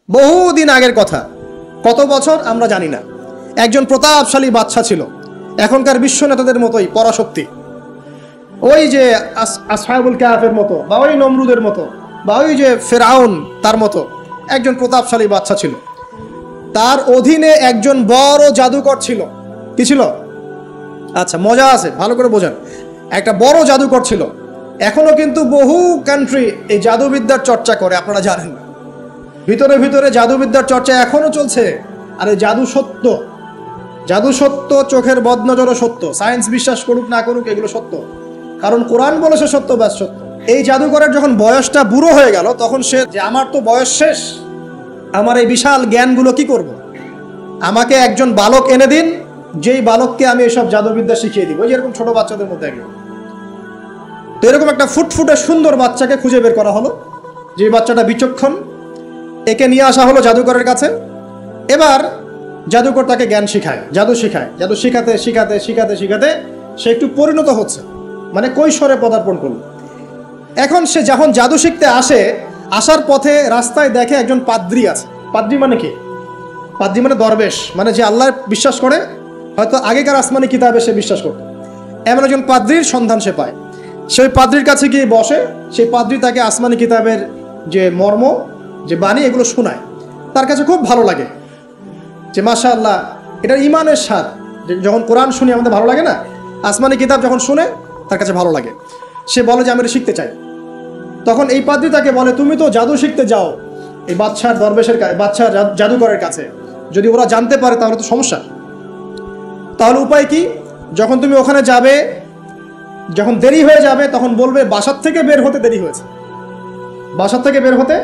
বহুদিন আগের কথা, কত বছর আমরা জানি না। একজন প্রতাপশালী বাদশা ছিল, এখনকার বিশ্ব নেতাদের মতোই পরাশক্তি, ওই যে আসহাবুল কাহাফের মতো, বা ওই নমরুদের মতো, বা ওই যে ফেরাউন, তার মতো একজন প্রতাপশালী বাদশা ছিল। তার অধীনে একজন বড় জাদুকর ছিল। কি ছিল? আচ্ছা, মজা আছে, ভালো করে বোঝেন। একটা বড় জাদুকর ছিল। এখনো কিন্তু বহু কান্ট্রি এই জাদুবিদ্যার চর্চা করে, আপনারা জানেন না। ভিতরে ভিতরে জাদুবিদ্যার চর্চা এখনো চলছে। আর এই জাদু সত্য, জাদু সত্য, চোখের বদনজরও সত্য। সায়েন্স বিশ্বাস করুক না করুক, এগুলো সত্য, কারণ কোরআন বলেছে সত্য, ব্যাস সত্য। এই জাদুকরের যখন বয়সটা বুড়ো হয়ে গেল, তখন সে যে আমার তো বয়স শেষ, আমার এই বিশাল জ্ঞানগুলো কি করব, আমাকে একজন বালক এনে দিন, যেই বালককে আমি এসব জাদুবিদ্যা শিখিয়ে দিব। যেরকম ছোট বাচ্চাদের মধ্যে একজন। তো এরকম একটা ফুটফুটে সুন্দর বাচ্চাকে খুঁজে বের করা হলো, যে বাচ্চাটা বিচক্ষণ। একে নিয়ে আসা হলো জাদুকরের কাছে। এবার জাদুকর তাকে জ্ঞান শিখায়, জাদু শিখায়। জাদু শিখাতে শিখাতে শিখাতে শিখাতে সে একটু পরিণত হচ্ছে, মানে কৈশোরে পদার্পণ করল। এখন সে যখন জাদু শিখতে আসে, আসার পথে রাস্তায় দেখে একজন পাদ্রী আছে। পাদ্রী মানে কি? পাদ্রী মানে দরবেশ, মানে যে আল্লাহ বিশ্বাস করে, হয়তো আগেকার আসমানি কিতাবে সে বিশ্বাস করত। এমন একজন পাদ্রীর সন্ধান সে পায়। সেই পাদ্রীর কাছে গিয়ে বসে। সেই পাদ্রী তাকে আসমানি কিতাবের যে মর্ম, যে বাণী, এগুলো শোনায়। তার কাছে খুব ভালো লাগে, যে মাশাআল্লাহ, এটা ইমানের স্বাদ। যখন কোরআন শুনি আমাদের ভালো লাগে না, আসমানি কিতাব যখন শুনে তার কাছে ভালো লাগে। সে বলে যে আমি এটা শিখতে চাই। তখন এই পাদ্রী তাকে বলে, তুমি তো জাদু শিখতে যাও এই বাদশার দরবেশের কাছে, বাদশার জাদুকরের কাছে, যদি ওরা জানতে পারে তাহলে তো সমস্যা। তাহলে উপায় কি? যখন তুমি ওখানে যাবে, যখন দেরি হয়ে যাবে, তখন বলবে বাসার থেকে বের হতে দেরি হয়েছে, বাসার থেকে বের হতে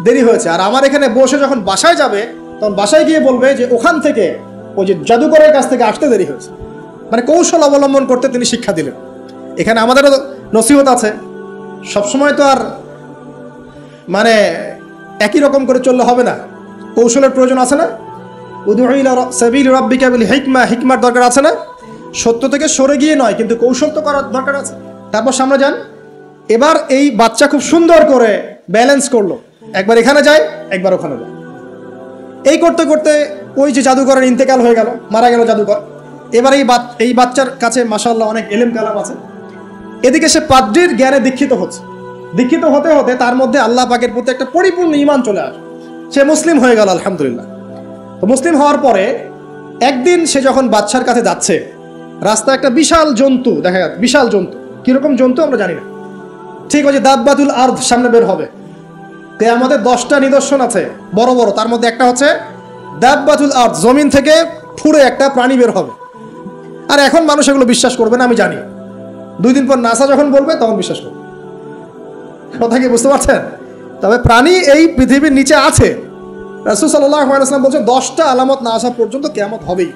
দেরি হয়েছে। আর আমার এখানে বসে যখন বাসায় যাবে, তখন বাসায় গিয়ে বলবে যে ওখান থেকে, ওই যে জাদুকরের কাছ থেকে আসতে দেরি হয়েছে। মানে কৌশল অবলম্বন করতে তিনি শিক্ষা দিলেন। এখানে আমাদেরও নসিহত আছে, সবসময় তো আর মানে একই রকম করে চললে হবে না, কৌশলের প্রয়োজন আছে না? উদউ ইলা সাবিল রাব্বিকা বিল হিকমা, হিকমার দরকার আছে না? সত্য থেকে সরে গিয়ে নয়, কিন্তু কৌশল তো করার দরকার আছে। তারপর সামনে যান। এবার এই বাচ্চা খুব সুন্দর করে ব্যালেন্স করলো, একবার এখানে যায়, একবার ওখানে যায়। এই করতে করতে ওই যে জাদুকরের ইন্তেকাল হয়ে গেল, মারা গেল জাদুকর। এবার এই বাচ্চার কাছে মাশাআল্লাহ অনেক এলেম কালাম আছে। এদিকে সে পাদ্রীর জ্ঞানে দীক্ষিত হচ্ছে। দীক্ষিত হতে হতে তার মধ্যে আল্লাহ পাকের প্রতি একটা পরিপূর্ণ ঈমান চলে আসে। সে মুসলিম হয়ে গেল, আলহামদুলিল্লাহ। তো মুসলিম হওয়ার পরে একদিন সে যখন বাচ্চার কাছে যাচ্ছে, রাস্তায় একটা বিশাল জন্তু দেখা যাচ্ছে। বিশাল জন্তু, কিরকম জন্তু আমরা জানি না। ঠিক ওই যে দাব্বাতুল আরদ সামনে বের হবে, আমাদের 10টা নিদর্শন আছে বড় বড়, তার মধ্যে একটা হচ্ছে দাব্বাতুল আরদ, জমিন থেকে ফুড়ে একটা প্রাণী বের হবে। আর এখন মানুষ এগুলো বিশ্বাস করবে না, আমি জানি। 2 দিন পর নাসা যখন বলবে তখন বিশ্বাস করবে। কথা কি বুঝতে পারছেন? তবে প্রাণী এই পৃথিবীর নিচে আছে। রাসূল সাল্লাল্লাহু আলাইহি ওয়াসাল্লাম বলছেন 10টা আলামত না আসা পর্যন্ত কিয়ামত হবেই।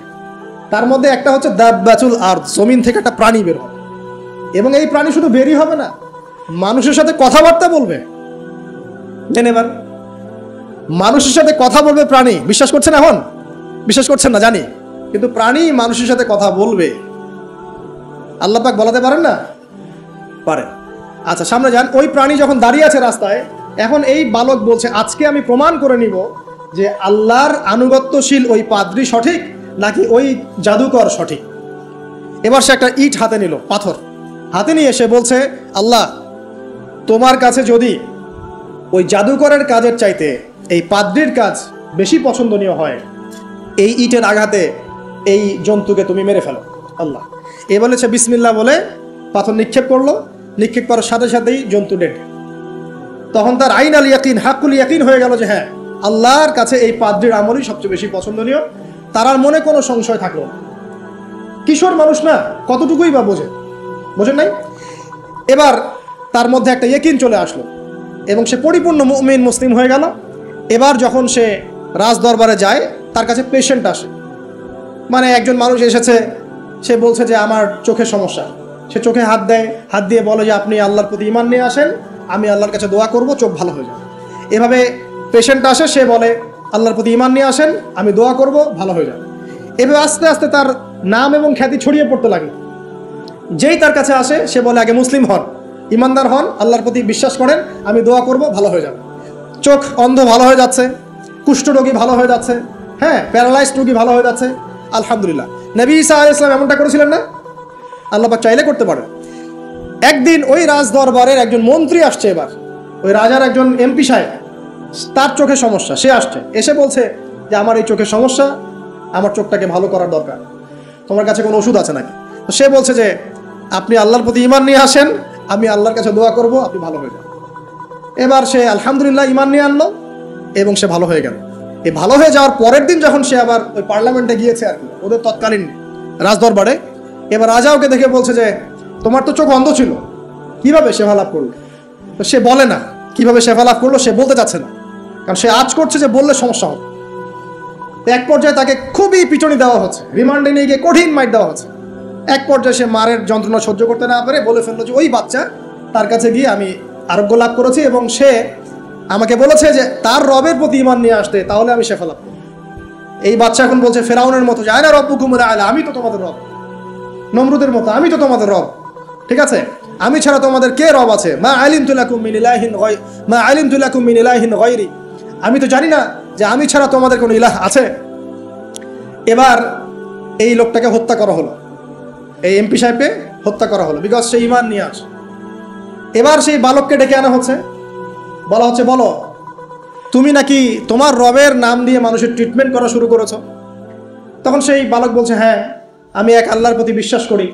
তার মধ্যে একটা হচ্ছে দাব্বাতুল আরদ, জমিন থেকে একটা প্রাণী বের হবে। এবং এই প্রাণী শুধু বেরই হবে না, মানুষের সাথে কথাবার্তা বলবে। এবার মানুষের সাথে কথা বলবে প্রাণী। বিশ্বাস করছেন? এখন বিশ্বাস করছেন না জানি, কিন্তু প্রাণী মানুষের সাথে কথা বলবে। আল্লাহ পাক বলাতে পারেন না? পারেন। আচ্ছা, সামনে যান। ওই প্রাণী যখন দাঁড়িয়ে আছে রাস্তায়, এখন এই বালক বলছে আজকে আমি প্রমাণ করে নিব যে আল্লাহর আনুগত্যশীল ওই পাদ্রী সঠিক নাকি ওই জাদুকর সঠিক। এবার সে একটা ইট হাতে নিল, পাথর হাতে নিয়ে সে বলছে, আল্লাহ, তোমার কাছে যদি ওই জাদুকরের কাজের চাইতে এই পাদ্রীর কাজ বেশি পছন্দনীয় হয়, এই ইটের আঘাতে এই জন্তুকে তুমি মেরে ফেলো আল্লাহ। এ বলেছে বিসমিল্লাহ বলে পাথর নিক্ষেপ করলো। নিক্ষেপ করার সাথে সাথেই জন্তু ডেড। তখন তার আইন আল ইয়াকিন, হাক্কুল ইয়াকিন হয়ে গেল যে হ্যাঁ, আল্লাহর কাছে এই পাদ্রীর আমলই সবচেয়ে বেশি পছন্দনীয়। তার আর মনে কোনো সংশয় থাকলো না। কিশোর মানুষ না, কতটুকুই বা বোঝেন নাই? এবার তার মধ্যে একটা ইয়াকিন চলে আসলো এবং সে পরিপূর্ণ মুমিন, মুসলিম হয়ে গেল। এবার যখন সে রাজ দরবারে যায়, তার কাছে পেশেন্ট আসে। মানে একজন মানুষ এসেছে, সে বলছে যে আমার চোখের সমস্যা। সে চোখে হাত দেয়, হাত দিয়ে বলে যে আপনি আল্লাহর প্রতি ঈমান নিয়ে আসেন, আমি আল্লাহর কাছে দোয়া করব, চোখ ভালো হয়ে যাবে। এভাবে পেশেন্ট আসে, সে বলে আল্লাহর প্রতি ঈমান নিয়ে আসেন, আমি দোয়া করব, ভালো হয়ে যাবে। এভাবে আস্তে আস্তে তার নাম এবং খ্যাতি ছড়িয়ে পড়তে লাগলো। যেই তার কাছে আসে, সে বলে আগে মুসলিম হন, ইমানদার হন, আল্লাহর প্রতি বিশ্বাস করেন, আমি দোয়া করব, ভালো হয়ে যাবে। চোখ অন্ধ ভালো হয়ে যাচ্ছে। কুষ্ঠরোগী ভালো হয়ে যাচ্ছে, হ্যাঁ, প্যারালাইজড রোগী ভালো হয়ে যাচ্ছে, আলহামদুলিল্লাহ। নবী ঈসা আলাইহিস সালাম এমনটা করেছিলেন না? আল্লাহ পাক চাইলে করতে পারেন। একদিন ওই রাজ দরবারের একজন মন্ত্রী আসছে, এবার ওই রাজার একজন এমপি সাহেব, তার চোখে সমস্যা, সে আসছে, এসে বলছে যে আমার এই চোখের সমস্যা, আমার চোখটাকে ভালো করার দরকার, তোমার কাছে কোনো ওষুধ আছে নাকি? তো সে বলছে যে আপনি আল্লাহর প্রতি ঈমান নিয়ে আসেন, আমি আল্লাহর কাছে দোয়া করব, আপনি ভালো হয়ে যান। এবার সে আলহামদুলিল্লাহ ঈমান নিয়ে আনলো এবং সে ভালো হয়ে গেল। এই ভালো হয়ে যাওয়ার পরের দিন যখন সে আবার ওই পার্লামেন্টে গিয়েছে আর কি, ওদের তৎকালীন রাজদরবারে, এবার রাজা ওকে দেখে বলছে যে তোমার তো চোখ অন্ধ ছিল, কিভাবে শেফা লাভ করলো? তো সে বলে না কিভাবে শেফা লাভ করলো, সে বলতে চাচ্ছে না, কারণ সে আজ করছে যে বললে সমস্যা হবে। এক পর্যায়ে তাকে খুবই পিটুনি দেওয়া হচ্ছে, রিমান্ডে নিয়ে গিয়ে কঠিন মাইর দেওয়া হচ্ছে। এক পর্যায়ে সে মারের যন্ত্রণা সহ্য করতে না পারে বলে ফেললো যে ওই বাচ্চা, তার কাছে গিয়ে আমি আরোগ্য লাভ করেছি এবং সে আমাকে বলেছে যে তার রবের প্রতি ঈমান নিয়ে আসতে, তাহলে আমি শেফা লাভ করব। এই বাচ্চা এখন বলছে ফেরাউনের মতো, যায় না রব্বুকুমুল আ'লা, আমি তো তোমাদের রব, নমরুদের মতো আমি তো তোমাদের রব, ঠিক আছে, আমি ছাড়া তোমাদের কে রব আছে? মা আলিমতু লাকুম মিন ইলাহিন গায়রি, আমি তো জানি না যে আমি ছাড়া তোমাদের কোনো ইলাহ আছে। এবার এই লোকটাকে হত্যা করা হলো, এই এমপি সাহেবকে হত্যা করা হলো, বিকজ সে ঈমান নিয়ে আসে। এবার সেই বালককে ডেকে আনা হচ্ছে, বলা হচ্ছে বলো তুমি নাকি তোমার রবের নাম দিয়ে মানুষের ট্রিটমেন্ট করা শুরু করেছো? তখন সেই বালক বলছে হ্যাঁ, আমি এক আল্লাহর প্রতি বিশ্বাস করি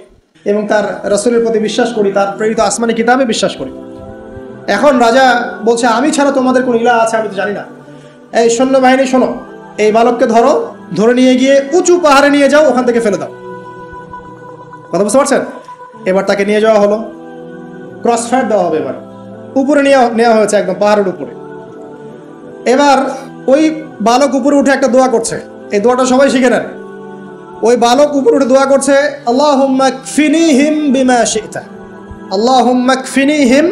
এবং তার রাসূলের প্রতি বিশ্বাস করি, তার প্রেরিত আসমানি কিতাবে বিশ্বাস করি। এখন রাজা বলছে আমি ছাড়া তোমাদের কোন ইলাহ আছে আমি তো জানি না। এই সৈন্যবাহিনী শোনো, এই বালককে ধরো, ধরে নিয়ে গিয়ে উঁচু পাহাড়ে নিয়ে যাও, ওখান থেকে ফেলে দাও। কথা বুঝতে পারছেন? এবার তাকে নিয়ে যাওয়া হলো, ক্রস ফায়ার দেওয়া হবে, এবার উপরে নেওয়া হয়েছে, একদম পাহাড়ের উপরে। এবার ওই বালক উপরে উঠে একটা দোয়া করছে, এই দোয়াটা সবাই শিখে নেন। ওই বালক উপরে উঠে দোয়া করছে আল্লাহুম্মা কফিনিহিম বিমা শি'তা, আল্লাহুম্মা কফিনিহিম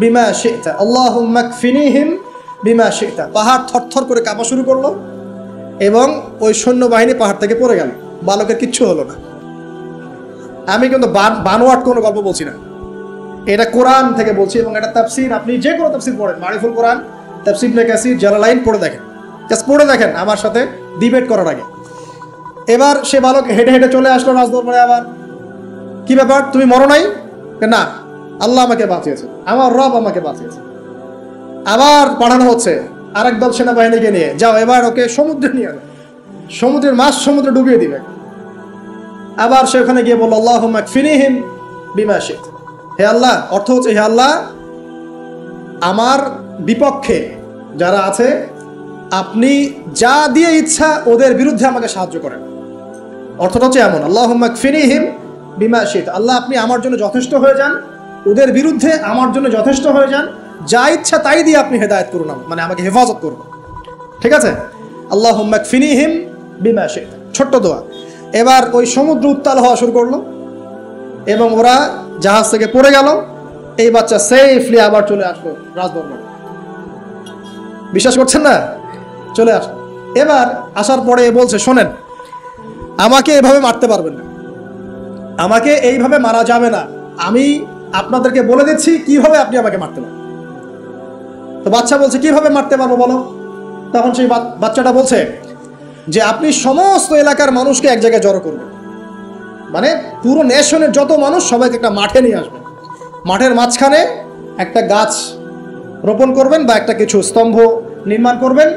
বিমা শি'তা, আল্লাহুম্মা কফিনিহিম বিমা শি'তা। পাহাড় থরথর করে কাঁপা শুরু করলো এবং ওই সৈন্যবাহিনী পাহাড় থেকে পড়ে গেল, বালকের কিচ্ছু হলো না। আমি কিন্তু বানোয়াট কোনো গল্প বলছি না, এটা কোরআন থেকে বলছি এবং এটা তাফসীর, আপনি যে কোনো তাফসীর পড়েন, মারিফুল কোরআন, তাফসীর ইবনে কাসির, জালালাইন পড়ে দেখেন, জাস্ট পড়ে দেখেন আমার সাথে ডিবেট করার আগে। এবার সে বালক হেঁটে হেঁটে চলে আসলো রাজদরবারে। আবার কি ব্যাপার, তুমি মরো নাই? না, আল্লাহ আমাকে বাঁচিয়েছে, আমার রব আমাকে বাঁচিয়েছে। আবার পাঠানো হচ্ছে আরেক দল সেনাবাহিনীকে নিয়ে, যাও এবার ওকে সমুদ্রে নিয়ে যাও, সমুদ্রের মাছ সমুদ্রে ডুবিয়ে দিবে। আবার সে ওখানে গিয়ে বলল আল্লাহুম্মা কফিনিহিম বিমা শি'তা, হে আল্লাহ, অর্থ হচ্ছে হে আল্লাহ, আমার বিপক্ষে যারা আছে আপনি যা দিয়ে ইচ্ছা ওদের বিরুদ্ধে আমাকে সাহায্য করেন। অর্থটা হচ্ছে এমন, আল্লাহুম্মা কফিনিহিম বিমা শি'তা, আল্লাহ আপনি আমার জন্য যথেষ্ট হয়ে যান, ওদের বিরুদ্ধে আমার জন্য যথেষ্ট হয়ে যান, যা ইচ্ছা তাই দিয়ে আপনি হেদায়েত করুন, মানে আমাকে হেফাজত করুন, ঠিক আছে? আল্লাহুম্মা কফিনিহিম বিমা শি'তা, ছোট্ট দোয়া। এবার ওই সমুদ্র উত্তাল হওয়া শুরু করলো এবং ওরা জাহাজ থেকে পড়ে গেল। এই বাচ্চা সেফলি আবার চলে আসলো রাজদরবারে। বিশ্বাস করছেন না? চলে আসলো। এবার আসার পরে বলছে শোনেন, আমাকে এভাবে মারতে পারবেন না, আমাকে এইভাবে মারা যাবে না, আমি আপনাদেরকে বলে দিচ্ছি কিভাবে আপনি আমাকে মারতে পারেন। তো বাচ্চা বলছে কিভাবে মারতে পারবো বলো? তখন সেই বাচ্চাটা বলছে যে আপনি সমস্ত এলাকার মানুষকে এক জায়গায় জড়ো করবেন, মানে পুরো নেশনের যত মানুষ সবাইকে একটা মাঠে নিয়ে আসবেন, মাঠের মাঝখানে একটা গাছ রোপণ করবেন বা একটা কিছু স্তম্ভ নির্মাণ করবেন,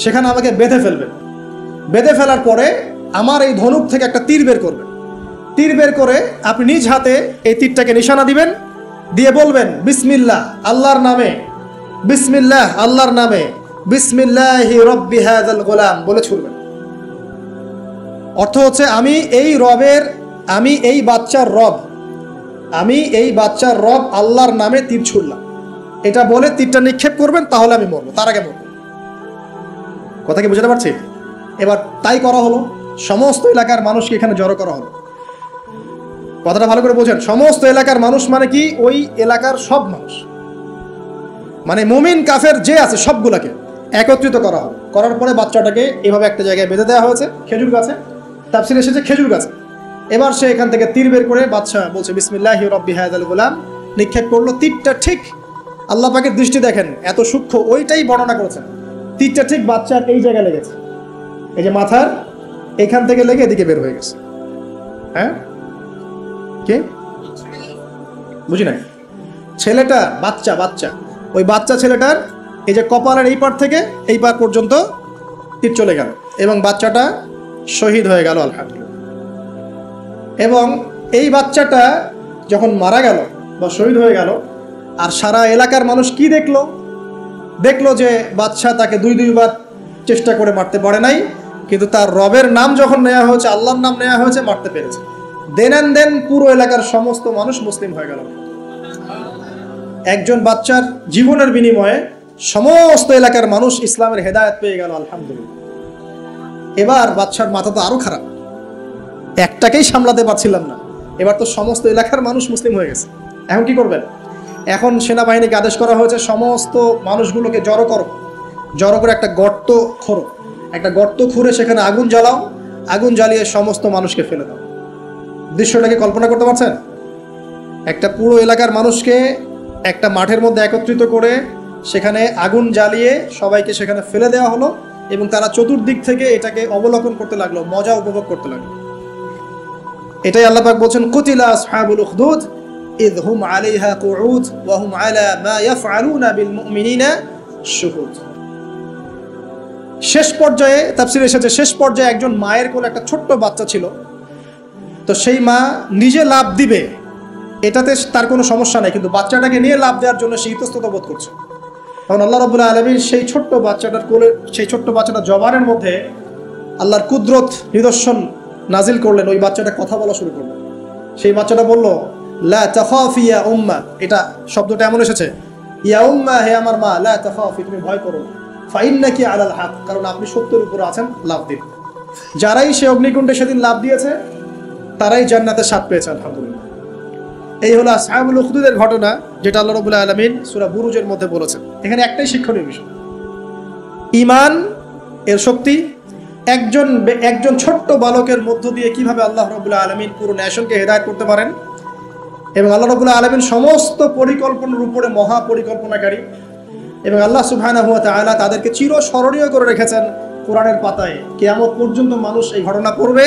সেখানে আমাকে বেঁধে ফেলবেন। বেঁধে ফেলার পরে আমার এই ধনুক থেকে একটা তীর বের করবেন, তীর বের করে আপনি নিজ হাতে এই তীরটাকে নিশানা দিবেন, দিয়ে বলবেন বিসমিল্লাহ আল্লাহর নামে, বিসমিল্লাহ আল্লাহর নামে, বিসমিল্লাহি রব্বি হাযাল গোলাম বলে ছুড়বেন। অর্থ হচ্ছে আমি এই রবের, আমি এই বাচ্চার রব, আমি এই বাচ্চার রব আল্লাহর নামে তীর ছুড়লাম, এটা বলে তীরটা নিক্ষেপ করবেন, তাহলে আমি মরবো, তার আগে মরবো। কথা কি বুঝতে পারছি? এবার তাই করা হলো, সমস্ত এলাকার মানুষকে এখানে জড়ো করা হলো। কথাটা ভালো করে বোঝেন, সমস্ত এলাকার মানুষ মানে কি? ওই এলাকার সব মানুষ, মানে মুমিন কাফের যে আছে সবগুলাকে একত্রিত করা হলো। করার পরে বাচ্চাটাকে এভাবে একটা জায়গায় বেঁধে দেওয়া হয়েছে, খেজুর গাছে, তাফসীরে এসেছে খেজুর গাছে। এবার সে এখান থেকে তীর বের করে বাচ্চা বলছে বিসমিল্লাহি রব্বি হাযাল গোলাম, নিক্ষেপ করলো। তীরটা ঠিক আল্লাহ পাকের দৃষ্টি দেখেন এত সূক্ষ্ম, ওইটাই বর্ণনা করেছেন। তীরটা ঠিক বাচ্চার এই জায়গায় লেগেছে, এই যে মাথার এখান থেকে লেগে এদিকে বের হয়ে গেছে। হ্যাঁ, কে বুঝি নাই? ছেলেটা বাচ্চা বাচ্চা ওই বাচ্চা ছেলেটার এই যে কপালের এই পার থেকে এই পার পর্যন্ত তীর চলে গেল এবং বাচ্চাটা শহীদ হয়ে গেল আলহামদুলিল্লাহ। এবং এই বাচ্চাটা যখন মারা গেল বা শহীদ হয়ে গেল, আর সারা এলাকার মানুষ কি দেখলো? দেখলো যে বাচ্চা তাকে দুইবার চেষ্টা করে মারতে পারে নাই, কিন্তু তার রবের নাম যখন নেওয়া হয়েছে, আল্লাহর নাম নেওয়া হয়েছে, মারতে পেরেছে। দেন অ্যান্ড দেন পুরো এলাকার সমস্ত মানুষ মুসলিম হয়ে গেল। একজন বাচ্চার জীবনের বিনিময়ে সমস্ত এলাকার মানুষ ইসলামের হেদায়েত পেয়ে গেল আলহামদুলিল্লাহ। এবার বাচ্চার মাথা তো আরো খারাপ, একটাকেই সামলাতে পারছিলাম না, এবার তো সমস্ত এলাকার মানুষ মুসলিম হয়ে গেছে। এখন কি করবেন? এখন সেনাবাহিনীকে আদেশ করা হয়েছে সমস্ত মানুষগুলোকে জড়ো করো, জড়ো করে একটা গর্ত খোঁড়ো, একটা গর্ত খুঁড়ে সেখানে আগুন জ্বালাও, আগুন জ্বালিয়ে সমস্ত মানুষকে ফেলে দাও। দৃশ্যটাকে কল্পনা করতে পারছেন? একটা পুরো এলাকার মানুষকে একটা মাঠের মধ্যে একত্রিত করে সেখানে আগুন জ্বালিয়ে সবাইকে সেখানে ফেলে দেওয়া হলো এবং তারা চতুর্দিক থেকে এটাকে অবলোকন করতে লাগলো, মজা উপভোগ করতে লাগলো। এটাই আল্লাহ পাক বলছেন, কুতিলা আসহাবুল উখদুদ ইয হুম আলাইহা কুউদ ওয়া হুম আলা মা ইয়াফআলুনা বিল মুমিনিনা শুহুদ। শেষ পর্যায়ে তাফসীরে এসেছে, শেষ পর্যায়ে একজন মায়ের কোলে একটা ছোট্ট বাচ্চা ছিল। তো সেই মা নিজে লাভ দিবে এটাতে তার কোনো সমস্যা নেই, কিন্তু বাচ্চাটাকে নিয়ে লাভ দেওয়ার জন্য সে ইতস্তত বোধ করছে। তখন আল্লাহ রাব্বুল আলামিন সেই ছোট্ট বাচ্চাটার কোলে, সেই ছোট্ট বাচ্চাটার জবানের মধ্যে আল্লাহর কুদরত নিদর্শন নাজিল করলেন। ওই বাচ্চাটা কথা বলা শুরু করলো। সেই বাচ্চাটা বলল, লা তাখাফি ইয়া উম্মা, এটা শব্দটা এমন এসেছে, ইয়া উম্মা, হে আমার মা, লা তাখাফি, তুমি ভয় করো না, ফাইন্নাকি আলাল হক, কারণ আপনি সত্যের উপর আছেন, লাভ দিন। যারাই সে অগ্নিকুণ্ডে সেদিন লাভ দিয়েছে তারাই জান্নাতের স্বাদ পেয়েছে আলহামদুলিল্লাহ। এই হলো আসহাবুল উখদুদের ঘটনা, যেটা আল্লাহ রাব্বুল আলামিন সূরা বুরুজের মধ্যে বলেছেন। এখানে একটাই শিক্ষণীয় বিষয়, ঈমান এর শক্তি একজন ছোট্ট বালকের মধ্য দিয়ে কিভাবে আল্লাহ রাব্বুল আলামিন পুরো নেশনকে হেদায়েত করতে পারেন। এবং আল্লাহ রাব্বুল আলামিন সমস্ত পরিকল্পনার উপরে মহা পরিকল্পনাকারী, এবং আল্লাহ সুবহানাহু ওয়া তাআলা তাদেরকে চিরস্মরণীয় করে রেখেছেন কোরআনের পাতায়। কিয়ামত পর্যন্ত মানুষ এই ঘটনা পড়বে,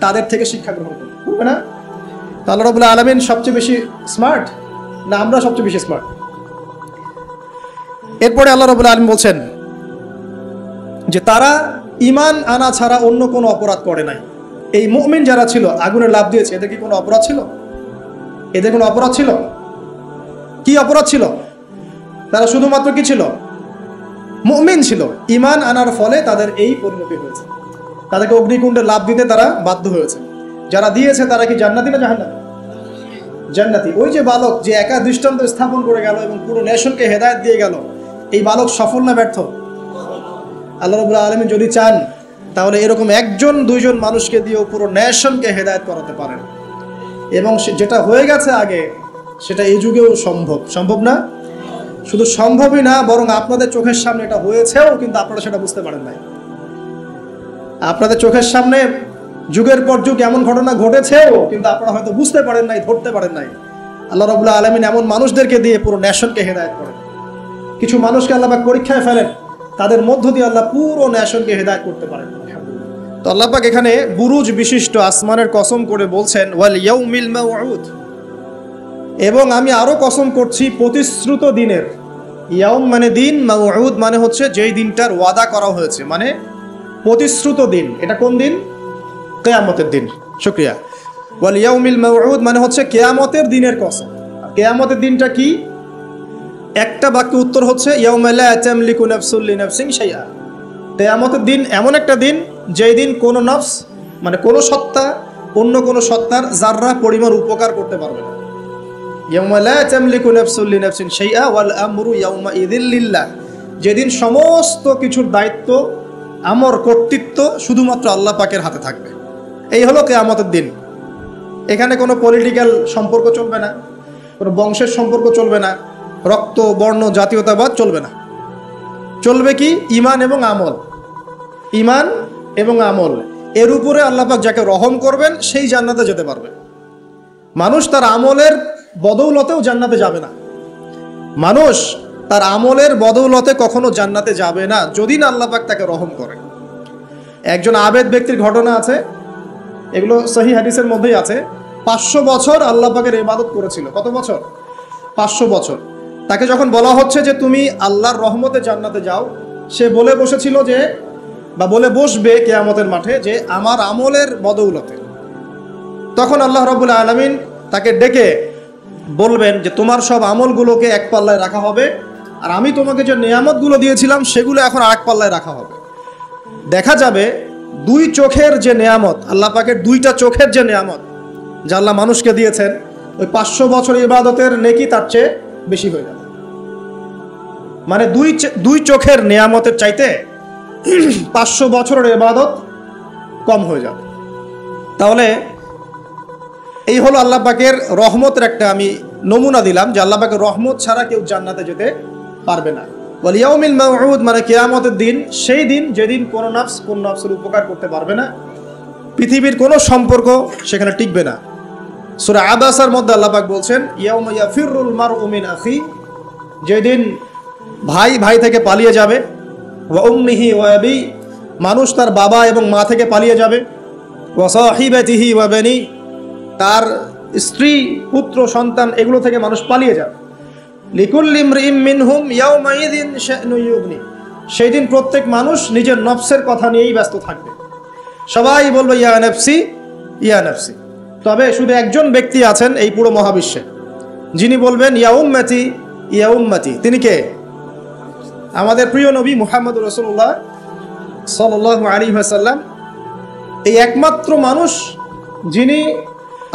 তাদের থেকে শিক্ষা গ্রহণ করবে না? আল্লাহ রাব্বুল আলামিন সবচেয়ে বেশি স্মার্ট না আমরা সবচেয়ে বেশি স্মার্ট? এরপরে আল্লাহ রাব্বুল আলামিন বলছেন যে তারা ঈমান আনা ছাড়া অন্য কোনো অপরাধ করে নাই। এই মুমিন যারা ছিল আগুনে লাফ দিয়েছে, এদের কি কোনো অপরাধ ছিল? এদের কোনো অপরাধ ছিল? কি অপরাধ ছিল? তারা শুধুমাত্র কি ছিল? মুমিন ছিল। ঈমান আনার ফলে তাদের এই পরিণতি হয়েছে, তাদেরকে অগ্নিকুণ্ডে লাফ দিতে তারা বাধ্য হয়েছে। যারা দিয়েছে তারা কি জান্নাতি না জাহান্নামী? জান্নাতি। ওই যে বালক যে একা দৃষ্টান্ত স্থাপন করে গেল এবং পুরো নেশনকে হেদায়েত দিয়ে গেল, এই বালক সফল না ব্যর্থ? আল্লাহ রাব্বুল আলামিন যদি চান তাহলে এরকম একজন দুইজন মানুষকে দিয়েও পুরো নেশনকে হেদায়েত করাতে পারেন। এবং যেটা হয়ে গেছে আগে সেটা এই যুগেও সম্ভব। সম্ভব না? শুধু সম্ভবই না, বরং আপনাদের চোখের সামনে এটা হয়েছেও, কিন্তু আপনারা সেটা বুঝতে পারেন নাই। আপনাদের চোখের সামনে যুগের পর যুগ এমন ঘটনা ঘটেছেও, কিন্তু আপনারা হয়তো বুঝতে পারেন নাই, ধরতে পারেন নাই। আল্লাহ রাব্বুল আলামিন এমন মানুষদেরকে দিয়ে পুরো নেশনকে হেদায়েত করেন। কিছু মানুষকে আল্লাহ পাক পরীক্ষায় ফেলেন, তাদের মধ্য দিয়ে আল্লাহ পুরো নেশনকে হেদায়েত করতে পারেন। তো আল্লাহ পাক এখানে বুরুজ বিশিষ্ট আসমানের কসম করে বলছেন, ওয়াল ইয়াউমিল মাউউদ, এবং আমি আরো কসম করছি প্রতিশ্রুত দিনের। ইয়াউম মানে দিন, মাউউদ মানে হচ্ছে যেই দিনটার ওয়াদা করা হয়েছে, মানে প্রতিশ্রুত দিন। এটা কোন দিন? কিয়ামতের দিন। শুকরিয়া। ওয়াল ইয়াউমিল মাউউদ মানে হচ্ছে কিয়ামতের দিনের কসম। কিয়ামতের দিনটা কি? একটা বাক্য উত্তর হচ্ছে ইয়াউমা লা তামলিকু নাফসুন লিনাফসিন শাইআ। কিয়ামতের দিন এমন একটা দিন যেই দিন কোনো নফস মানে কোনো সত্তা অন্য কোনো সত্তার যাররা পরিমাণ উপকার করতে পারবে না। ইয়াউমা লা তামলিকু নাফসুন লিনাফসিন শাইআ ওয়াল আমরু ইয়াউমা ইযিল লিল্লাহ, যেদিন সমস্ত কিছুর দায়িত্ব, আমর, কর্তৃত্ব শুধুমাত্র আল্লাহ পাকের হাতে থাকবে। এই হলো কিয়ামতের দিন। এখানে কোনো পলিটিক্যাল সম্পর্ক চলবে না, কোনো বংশের সম্পর্ক চলবে না, রক্ত, বর্ণ, জাতীয়তাবাদ চলবে না। চলবে কি? ঈমান এবং আমল। ঈমান এবং আমল, এর উপরে আল্লাহ পাক যাকে রহম করবেন সেই জান্নাতে যেতে পারবে। মানুষ তার আমলের বদৌলতেও জান্নাতে যাবে না। মানুষ তার আমলের বদৌলতে কখনো জান্নাতে যাবে না যদি না আল্লাহ পাক তাকে রহম করে। একজন আবেদ ব্যক্তির ঘটনা আছে, এগুলো সহিহ হাদিসের মধ্যেই আছে। 500 বছর আল্লাহ পাকের ইবাদত করেছিল। কত বছর? 500 বছর। তাকে যখন বলা হচ্ছে যে তুমি আল্লাহর রহমতে জান্নাতে যাও, সে বলে বসেছিল যে, বা বলে বসবে কিয়ামতের মাঠে যে আমার আমলের বদৌলতে। তখন আল্লাহ রাব্বুল আলামিন তাকে ডেকে বলবেন যে তোমার সব আমলগুলোকে এক পাল্লায় রাখা হবে, আর আমি তোমাকে যে নিয়ামতগুলো দিয়েছিলাম সেগুলো এখন আরেক পাল্লায় রাখা হবে। দেখা যাবে দুই চোখের যে নিয়ামত, আল্লাহ পাকের দুইটা চোখের যে নিয়ামত যা আল্লাহ মানুষকে দিয়েছেন, ওই 500 বছর ইবাদতের নেকি তার চেয়ে বেশি হয়ে যাবে। মানে দুই চোখের নিয়ামতের চাইতে 500 বছরের ইবাদত কম হয়ে যাবে। তাহলে এই হলো আল্লাহ পাকের রহমতের একটা আমি নমুনা দিলাম যে আল্লাহ পাকের রহমত ছাড়া কেউ জান্নাতে যেতে পারবে না। ওয়াল ইয়াউমিল মাউউদ, মানে কিয়ামতের দিন, সেই দিন যেদিন কোন নফসের উপকার করতে পারবে না, পৃথিবীর কোনো সম্পর্ক সেখানে টিকবে না। সূরা আবাসার মধ্যে আল্লাহ পাক বলছেন ইয়াউমা ইয়াফিরুল মারউ মিন আখি, যেদিন ভাই ভাই থেকে পালিয়ে যাবে, ওয়া উম্মিহি ওয়া আবি, মানুষ তার বাবা এবং মা থেকে পালিয়ে যাবে, ওয়া সাহিবাতিহি ওয়া বানি, তার স্ত্রী পুত্র সন্তান এগুলো থেকে মানুষ পালিয়ে যাবে। লিকুল্লি ইমরিইম মিনহুম ইয়াউমাইযিন শা'নু ইউগনি, সেই দিন প্রত্যেক মানুষ নিজের নফসের কথা নিয়েই ব্যস্ত থাকবে। সবাই বলবে ইয়া নাফসি ইয়া নাফসি। তবে শুধু একজন ব্যক্তি আছেন এই পুরো মহাবিশ্বে যিনি বলবেন ইয়া উম্মতি ইয়া উম্মতি। তিনি কে? আমাদের প্রিয় নবী মুহাম্মদুর রাসূলুল্লাহ সাল্লাল্লাহু আলাইহি ওয়াসাল্লাম, এই একমাত্র মানুষ যিনি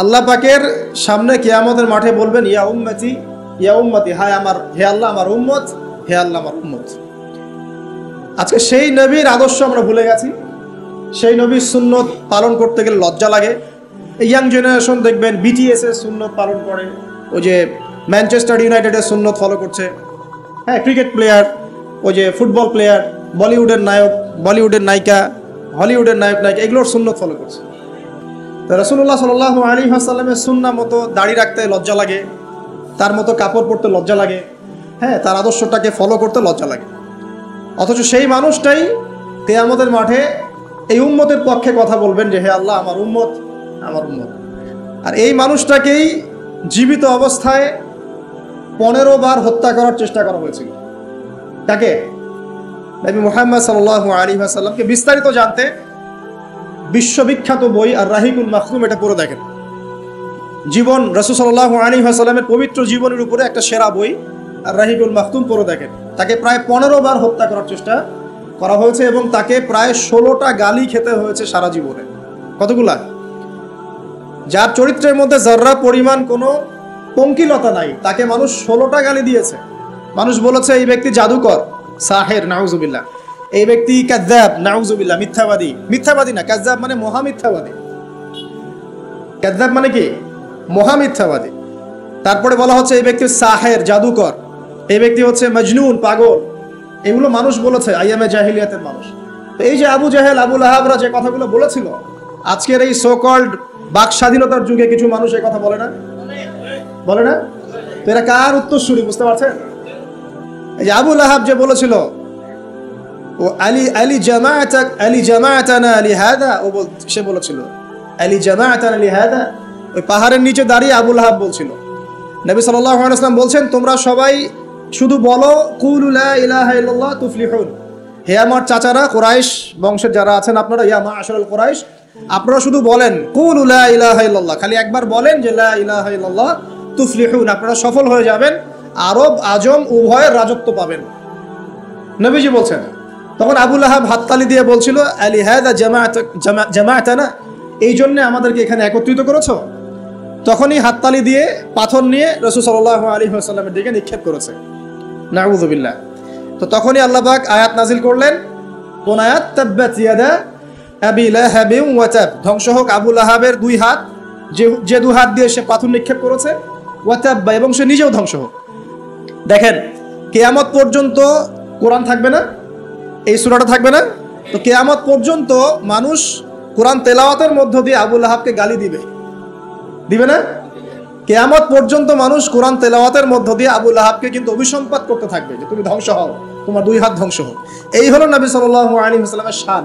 আল্লাহ পাকের সামনে কিয়ামতের মাঠে বলবেন ইয়া উম্মতি ইয়া উম্মতি, হায় আমার, হে আল্লাহ আমার উম্মত, হে আল্লাহ আমার উম্মত। আজকে সেই নবীর আদর্শ আমরা ভুলে গেছি। সেই নবীর সুন্নত পালন করতে গেলে লজ্জা লাগে। ইয়াং জেনারেশন দেখবেন বিটিএস এর সুন্নত পালন করে, ওই যে ম্যানচেস্টার ইউনাইটেডের সুন্নত ফলো করছে, হ্যাঁ, ক্রিকেট প্লেয়ার, ওই যে ফুটবল প্লেয়ার, বলিউডের নায়ক, বলিউডের নায়িকা, হলিউডের নায়ক নায়িকা, এগুলোর সুন্নত ফলো করছে। তো রাসূলুল্লাহ সাল্লাল্লাহু আলাইহি ওয়াসাল্লামের সুন্নাহ মতো দাড়ি রাখতে লজ্জা লাগে, তার মতো কাপড় পরতে লজ্জা লাগে, হ্যাঁ, তার আদর্শটাকে ফলো করতে লজ্জা লাগে। অথচ সেই মানুষটাই কিয়ামতের মাঠে এই উম্মতের পক্ষে কথা বলবেন যে হে আল্লাহ আমার উম্মত, আমার উম্মত। আর এই মানুষটাকেই জীবিত অবস্থায় 15 বার হত্যা করার চেষ্টা করা হয়েছিল। তাকে নবী মুহাম্মদ সাল্লাল্লাহু আলাইহি ওয়াসাল্লামকে বিস্তারিত জানতে বিশ্ববিখ্যাত বই আর রাহিকুল মাখতুম, এটা পড়ে দেখেন। জীবন, রাসূল সাল্লাল্লাহু আলাইহি ওয়াসাল্লামের পবিত্র জীবনের উপরে একটা সেরা বই আর রাহিকুল মাখতুম পড়ে দেখেন। তাকে প্রায় 15 বার হত্যা করার চেষ্টা করা হয়েছে এবং তাকে প্রায় 16টা গালি খেতে হয়েছে সারা জীবনে। কতগুলা? যার চরিত্রের মধ্যে যাররা পরিমাণ কোনো পঙ্কিলতা নাই, তাকে মানুষ 16টা গালি দিয়েছে। মানুষ বলেছে এই ব্যক্তি জাদুকর, সাহের, নাউজুবিল্লাহ। এই ব্যক্তি কাযযাব, নাউজুবিল্লাহ, মিথ্যাবাদী। মিথ্যাবাদী না, কাযযাব মানে মহামিথ্যাবাদী। কাযযাব মানে কি? মহামিথ্যাবাদী। তারপরে বলা হচ্ছে এই ব্যক্তি সাহের, জাদুকর। এই ব্যক্তি হচ্ছে মজনুন, পাগল। এগুলো মানুষ বলেছে আইয়ামে জাহিলিয়াতের মানুষ। তো এই যে আবু জাহেল, আবু লাহাবরা যে কথাগুলো বলেছিল, আজকের এই সো কল্ড বাক স্বাধীনতার যুগে কিছু মানুষ এই কথা বলে না? বলে না? তো এরা কার উত্তরসূরি বুঝতে পারছেন? এই যে আবু লাহাব যে বলেছিল ও আলী জামাআতানা লিহাদা, সে বলেছিল আলী জামাআতানা লিহাদা। ওই পাহাড়ের নিচে দাঁড়িয়ে আবু লাহাব বলছিল। নবী সাল্লাল্লাহু আলাইহি ওয়াসাল্লাম বলছেন তোমরা সবাই শুধু বলো কুলু লা ইলাহা ইল্লাল্লাহ তুফলিহুন। হে আমার চাচারা, কুরাইশ বংশের যারা আছেন আপনারা, ইয়া মাআশারাল কুরাইশ, আপনারা শুধু বলেন কুলু লা ইলাহা ইল্লাল্লাহ, খালি একবার বলেন যে লা ইলাহা ইল্লাল্লাহ তুফলিহুন, আপনারা সফল হয়ে যাবেন, আরব আজম উভয়ের রাজত্ব পাবেন। নবীজি বলছেন। তখন আবু লাহাব হাততালি দিয়ে বলছিল আলী হাদা জামাআতানা, এই জন্য আমাদেরকে এখানে একত্রিত করেছো। তখনই হাততালি দিয়ে পাথর নিয়ে রাসূল সাল্লাল্লাহু আলাইহি ওয়াসাল্লামের দিকে নিক্ষেপ করেছে। নাউযুবিল্লাহ। তো তখনই আল্লাহ পাক আয়াত নাজিল করলেন, কোন আয়াত? তাব্বাত ইয়াদা আবি লাহাবিন ওয়া তাব, ধ্বংস হোক আবু লাহাবের দুই হাত, যে দুই হাত দিয়ে সে পাথর নিক্ষেপ করেছে, ওয়া তাব, এবং সে নিজেও ধ্বংস হোক। দেখেন, কিয়ামত পর্যন্ত কোরআন থাকবে না, এই সূরাটা থাকবে না। তো কিয়ামত পর্যন্ত মানুষ কোরআন তেলাওয়াতের মধ্য দিয়ে আবু লাহাবকে গালি দিবে, দিবে না? কিয়ামত পর্যন্ত মানুষ কোরআন তেলাওয়াতের মধ্য দিয়ে আবু লাহাবকে কিন্তু অভিসম্পাত করতে থাকবে যে তুমি ধ্বংস হও, তোমার 2 হাত ধ্বংস হোক। এই হলো নবী সাল্লাল্লাহু আলাইহি ওয়াসাল্লামের শান।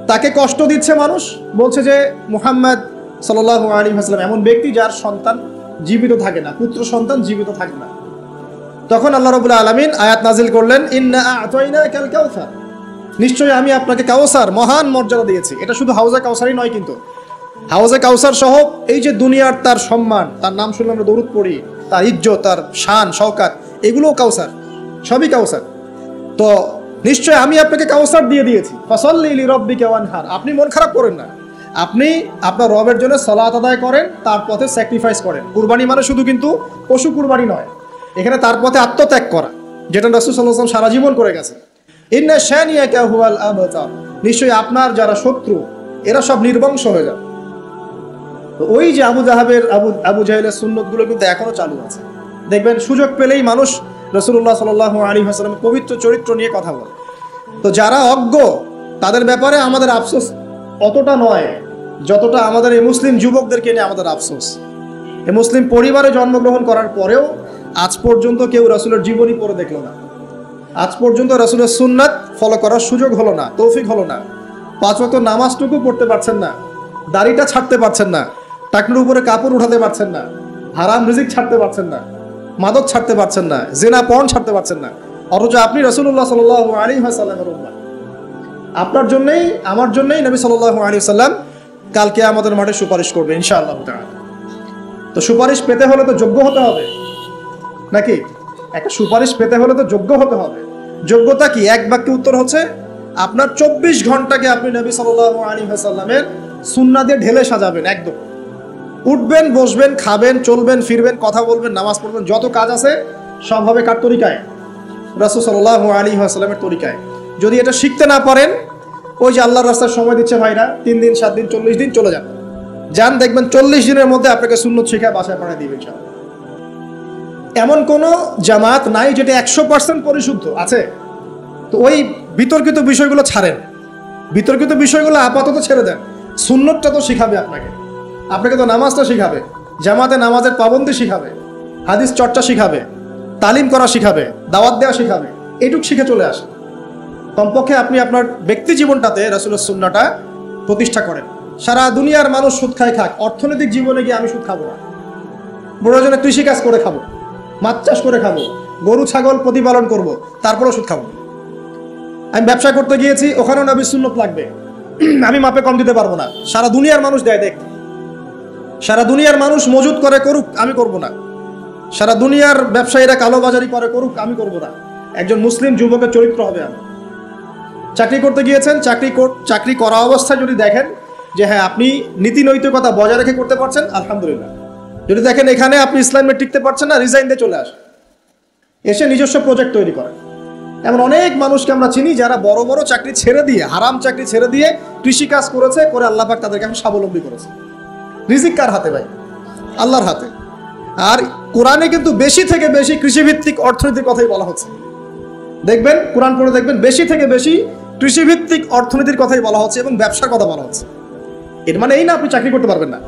তাকে কষ্ট দিচ্ছে মানুষ, বলছে যে মুহাম্মদ সাল্লাল্লাহু আলাইহি ওয়াসাল্লাম এমন ব্যক্তি যার সন্তান জীবিত থাকে না, পুত্র সন্তান জীবিত থাকে না। তখন আল্লাহ রাব্বুল আলামিন আয়াত নাজিল করলেন, ইন্না আ'তাইনাকাল কাউসার, নিশ্চয়ই আমি আপনাকে কাউসার মহান মর্যাদা দিয়েছি। এটা শুধু হাউজে কাউসারই নয়, কিন্তু হাউজে কাউসার সহ এই যে দুনিয়ার তার সম্মান, তার নাম শুনলে আমরা দরুদ পড়ি, তার ইজ্জত, তার শান শওকাত, এগুলোও কাউসার, সবই কাউসার। তো নিশ্চয় আমি আপনাকে কাউসার দিয়ে দিয়েছি। ফাসাল্লি লিরাব্বিকা ওয়ানহার, আপনি মন খারাপ করেন না, আপনি আপনার রবের জন্য সালাত আদায় করেন, তার পথে স্যাক্রিফাইস করেন। কুরবানি মানে শুধু কিন্তু পশু কুরবানি নয়, এখানে তার পথে আত্মত্যাগ করা, যেটা রাসূল সাল্লাল্লাহু আলাইহি ওয়াসাল্লাম সারা জীবন করে গেছে। ইন্না শানিয়াকা হুয়াল আবতার, নিশ্চয়ই আপনার যারা শত্রু এরা সব নির্বংশ হয়ে যাবে। তো ওই যে আবু জাহেলের সুন্নতগুলো কিন্তু এখনো চালু আছে। দেখবেন সুযোগ পেলেই মানুষ রাসূলুল্লাহ সাল্লাল্লাহু আলাইহি ওয়াসাল্লামের পবিত্র চরিত্র নিয়ে কথা বলে। তো যারা অজ্ঞ তাদের ব্যাপারে আমাদের আফসোস অতটা নয় যতটা আমাদের এই মুসলিম যুবকদেরকে নিয়ে আমাদের আফসোস। এই মুসলিম পরিবারে জন্মগ্রহণ করার পরেও আজ পর্যন্ত কেউ রাসূলের জীবনী পড়ে দেখলো না, আজ পর্যন্ত রাসূলের সুন্নাত ফলো করার সুযোগ হলো না, তৌফিক হলো না। 5 ওয়াক্ত নামাজটুকু পড়তে পারছেন না, দাড়িটা ছাড়তে পারছেন না, টাকনুর উপরে কাপড় উঠাতে পারছেন না, হারাম রিজিক ছাড়তে পারছেন না, মাদক ছাড়তে পারছেন না, জিনা পর্ন ছাড়তে পারছেন না, অথচ আপনি রাসূলুল্লাহ সাল্লাল্লাহু আলাইহি ওয়াসাল্লামের উম্মাহ। আপনার জন্যই আমার জন্যই নবী সাল্লাল্লাহু আলাইহি ওয়াসাল্লাম কালকে আমাদের মাঠে সুপারিশ করবে ইনশাআল্লাহ তাআলা। তো সুপারিশ পেতে হলে তো যোগ্য হতে হবে নাকি? একটা সুপারিশ পেতে হলে তো যোগ্য হতে হবে। যোগ্যতা কি? এক বাক্যে উত্তর হচ্ছে আপনার 24 ঘন্টাকে আপনি নবী সাল্লাল্লাহু আলাইহি ওয়াসাল্লামের সুন্নাহ দিয়ে ঢেলে সাজাবেন। একদম উঠবেন, বসবেন, খাবেন, চলবেন, ফিরবেন, কথা বলবেন, নামাজ পড়বেন, যত কাজ আছে সব হবে কার তরিকায়? রাসূল সাল্লাল্লাহু আলাইহি ওয়াসাল্লামের তরিকায়। যদি এটা শিখতে না পারেন, ওই যে আল্লাহর রাস্তায় সময় দিচ্ছে ভাইরা, 3 দিন 7 দিন 40 দিন চলে যান, দেখবেন 40 দিনের মধ্যে আপনাকে সুন্নত শিখা বাসায় পাঠিয়ে দিবে ইনশাআল্লাহ। এমন কোন জামাত নাই যেটা 100% পরিশুদ্ধ আছে। তো ওই বিতর্কিত বিষয়গুলো ছাড়েন, বিতর্কিত বিষয়গুলো আপাতত ছেড়ে দেন। সুন্নতটা তো শিখাবে আপনাকে তো নামাজটা শিখাবে, জামাতে নামাজের পাবন্দি শিখাবে, হাদিস চর্চা শিখাবে, তালিম করা শিখাবে, দাওয়াত দেওয়া শিখাবে। এইটুক শিখে চলে আসে। কমপক্ষে আপনি আপনার ব্যক্তি জীবনটাতে রাসূলের সুন্নাহটা প্রতিষ্ঠা করেন। সারা দুনিয়ার মানুষ সুদ খায় খাক, অর্থনৈতিক জীবনে গিয়ে আমি সুদ খাবো না। প্রয়োজনে কৃষিকাজ করে খাবো, মাছ চাষ করে খাবো, গরু ছাগল প্রতিপালন করব, তারপরেও সুদ খাবো। আমি ব্যবসা করতে গিয়েছি, ওখানেও নবীর সুন্নত লাগবে, আমি মাপে কম দিতে পারবো না। সারা দুনিয়ার মানুষ দেয়, দেখ, সারা দুনিয়ার মানুষ মজুদ করে করুক, আমি করব না। সারা দুনিয়ার ব্যবসায়ীরা কালোবাজারি করে করুক, আমি করব না। একজন মুসলিম যুবকের চরিত্র হবে আমার। চাকরি করতে গিয়েছেন, চাকরি করা অবস্থায় যদি দেখেন যে হ্যাঁ আপনি নীতি নৈতিকতা বজায় রেখে করতে পারছেন, আলহামদুলিল্লাহ। যদি দেখেন এখানে আপনি ইসলামে টিকতে পারছেন না, রিজাইন দিয়ে চলে আসেন, এসে নিজস্ব প্রজেক্ট তৈরি করেন। এমন অনেক মানুষকে আমরা চিনি যারা বড় বড় চাকরি ছেড়ে দিয়ে, হারাম চাকরি ছেড়ে দিয়ে কৃষিকাজ করেছে, করে আল্লাহ পাক তাদেরকে এখন স্বাবলম্বী করেছে। রিজিক কার হাতে ভাই? আল্লাহর হাতে। আর কোরআনে কিন্তু বেশি থেকে বেশি কৃষিভিত্তিক অর্থনীতির কথাই বলা হচ্ছে। দেখবেন কোরআন পড়ে দেখবেন বেশি থেকে বেশি কৃষিভিত্তিক অর্থনীতির কথাই বলা হচ্ছে এবং ব্যবসার কথা বলা হচ্ছে। এর মানে এই না আপনি চাকরি করতে পারবেন না,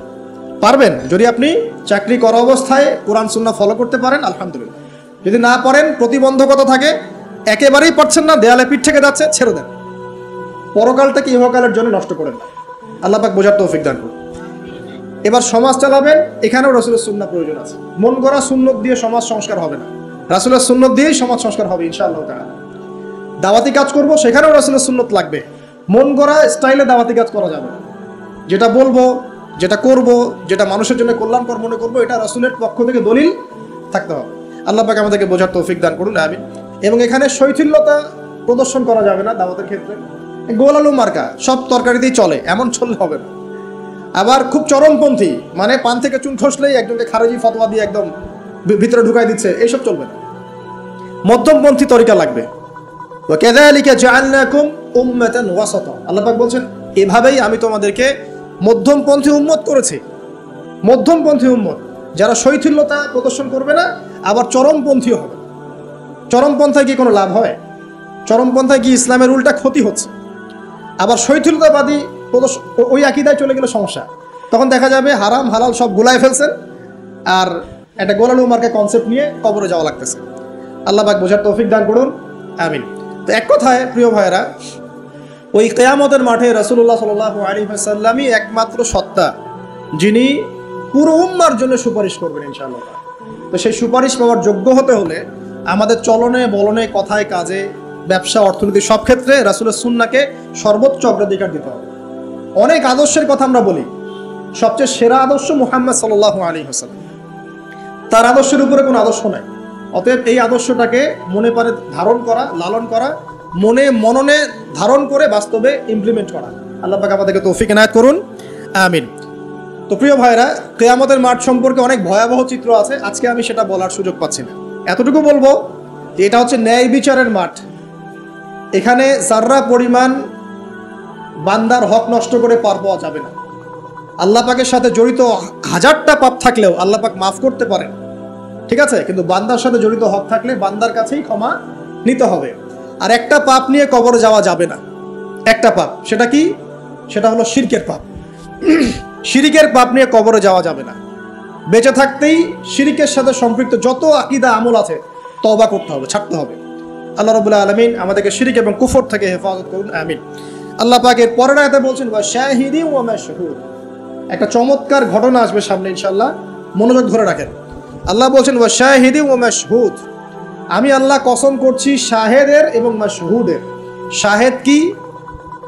পারবেন। যদি আপনি চাকরি করা অবস্থায় কোরআন সুন্নাহ ফলো করতে পারেন, আলহামদুলিল্লাহ। যদি না পারেন, প্রতিবন্ধকতা থাকে, একেবারেই পারছেন না, দেয়ালে পিঠ থেকে যাচ্ছে, ছেড়ে দেন। পরকালটাকে ইহকালের জন্য নষ্ট করেন না। আল্লাহ পাক বোঝার তৌফিক দান করুন। এবার সমাজ চালাবেন, এখানেও রাসূলের সুন্নাহ প্রয়োজন আছে। মন গড়া সুন্নত দিয়ে সমাজ সংস্কার হবে না, রাসূলের সুন্নত দিয়েই সমাজ সংস্কার হবে ইনশাআল্লাহ তাআলা। দাওয়াতি কাজ করব, সেখানেও রাসূলের সুন্নত লাগবে। মন গড়া স্টাইলে দাওয়াতি কাজ করা যাবে না। যেটা বলবো, যেটা করব, যেটা মানুষের জন্য কল্যাণকর মনে করবো, এটা রাসূলের পক্ষ থেকে দলিল থাকতে হবে। আল্লাহ পাক আমাদেরকে বোঝার তৌফিক দান করুন, আমিন। এবং এখানে শৈথিল্যতা প্রদর্শন করা যাবে না দাওয়াতের ক্ষেত্রে। গোল আলু মার্কা সব তরকারিতেই চলে, এমন চললে হবে না। আবার খুব চরমপন্থী, মানে পান থেকে চুন খসলেই একজনকে খারেজি ফতোয়া দিয়ে একদম ভিতরে ঢুকাই দিচ্ছে, এইসব চলবে না। মধ্যমপন্থী তরিকা লাগবে। ওয়া কাযালিকা জাআলনাকুম উম্মাতান ওয়াসাতা, আল্লাহ পাক বলছেন এভাবেই আমি তোমাদেরকে মধ্যমপন্থী উম্মত করেছি। মধ্যমপন্থী উম্মত, যারা শৈথিল্যতা প্রদর্শন করবে না, আবার চরমপন্থীও হবে। চরমপন্থায় কি কোনো লাভ হয়? চরমপন্থায় কি ইসলামের উল্টা ক্ষতি হচ্ছে? আবার শৈথিল্যতাবাদী ওই আকীদায় চলে গেলে সমস্যা। তখন দেখা যাবে হারাম হালাল সব গুলায় ফেলছেন, আর একটা গোলালু মার্কে কনসেপ্ট নিয়ে কবরে যাওয়া লাগতেছে। আল্লাহ পাক বোঝার তৌফিক দান করুন, আমিন। তো এক কথায় প্রিয় ভাইয়েরা, ওই কিয়ামতের মাঠে রাসূলুল্লাহ সাল্লাল্লাহু আলাইহি ওয়াসাল্লামই একমাত্র সত্তা যিনি পুরো উম্মার জন্য সুপারিশ করবেন ইনশাআল্লাহ। তো সেই সুপারিশ পাওয়ার যোগ্য হতে হলে আমাদের চলনে বলনে কথায় কাজে ব্যবসা অর্থনীতি সব ক্ষেত্রে রাসূলের সুন্নাহকে সর্বোচ্চ অগ্রাধিকার দিতে হবে। অনেক আদর্শের কথা আমরা বলি, সবচেয়ে সেরা আদর্শ মুহাম্মদ সাল্লাল্লাহু আলাইহি ওয়াসাল্লাম, তার আদর্শের উপরে কোনো আদর্শ নাই। অতএব এই আদর্শটাকে মনে প্রাণে ধারণ করা, লালন করা, মনে মননে ধারণ করে বাস্তবে ইমপ্লিমেন্ট করা। আল্লাহ পাক আমাদেরকে তৌফিক এনায়েত করুন, আমিন। তো প্রিয় ভাইরা, কিয়ামতের মাঠ সম্পর্কে অনেক ভয়াবহ চিত্র আছে, আজকে আমি সেটা বলার সুযোগ পাচ্ছি না। এতটুকু বলবো যে এটা হচ্ছে ন্যায় বিচারের মাঠ। এখানে যাররা পরিমাণ বান্দার হক নষ্ট করে পার পাওয়া যাবে না। আল্লাহ পাকের সাথে জড়িত হাজারটা পাপ থাকলেও আল্লাহ পাক মাফ করতে পারেন, ঠিক আছে, কিন্তু বান্দার সাথে জড়িত হক থাকলে বান্দার কাছেই ক্ষমা নিতে হবে। আর একটা পাপ নিয়ে কবরে যাওয়া যাবে না, একটা পাপ, সেটা কি? সেটা হলো শিরকের পাপ। শিরিকের পাপ নিয়ে কবরে যাওয়া যাবে না। বেঁচে থাকতেই শিরিকের সাথে সম্পৃক্ত যত আকীদা আমল আছে তওবা করতে হবে, ছাড়তে হবে। আল্লাহ রাব্বুল আলামিন আমাদেরকে শিরিক এবং কুফর থেকে হেফাজত করুন, আমিন। আল্লাহ পাক এর পরের আয়াতে বলছেন ওয়া শাহিদি ওয়া মাশহুদ। একটা চমৎকার ঘটনা আসবে সামনে ইনশাআল্লাহ, মনোযোগ ধরে রাখেন। আল্লাহ বলছেন ওয়া শাহিদি ওয়া মাশহুদ, আমি আল্লাহ কসম করছি শাহেদের এবং মাশহুদের। শাহেদ কি?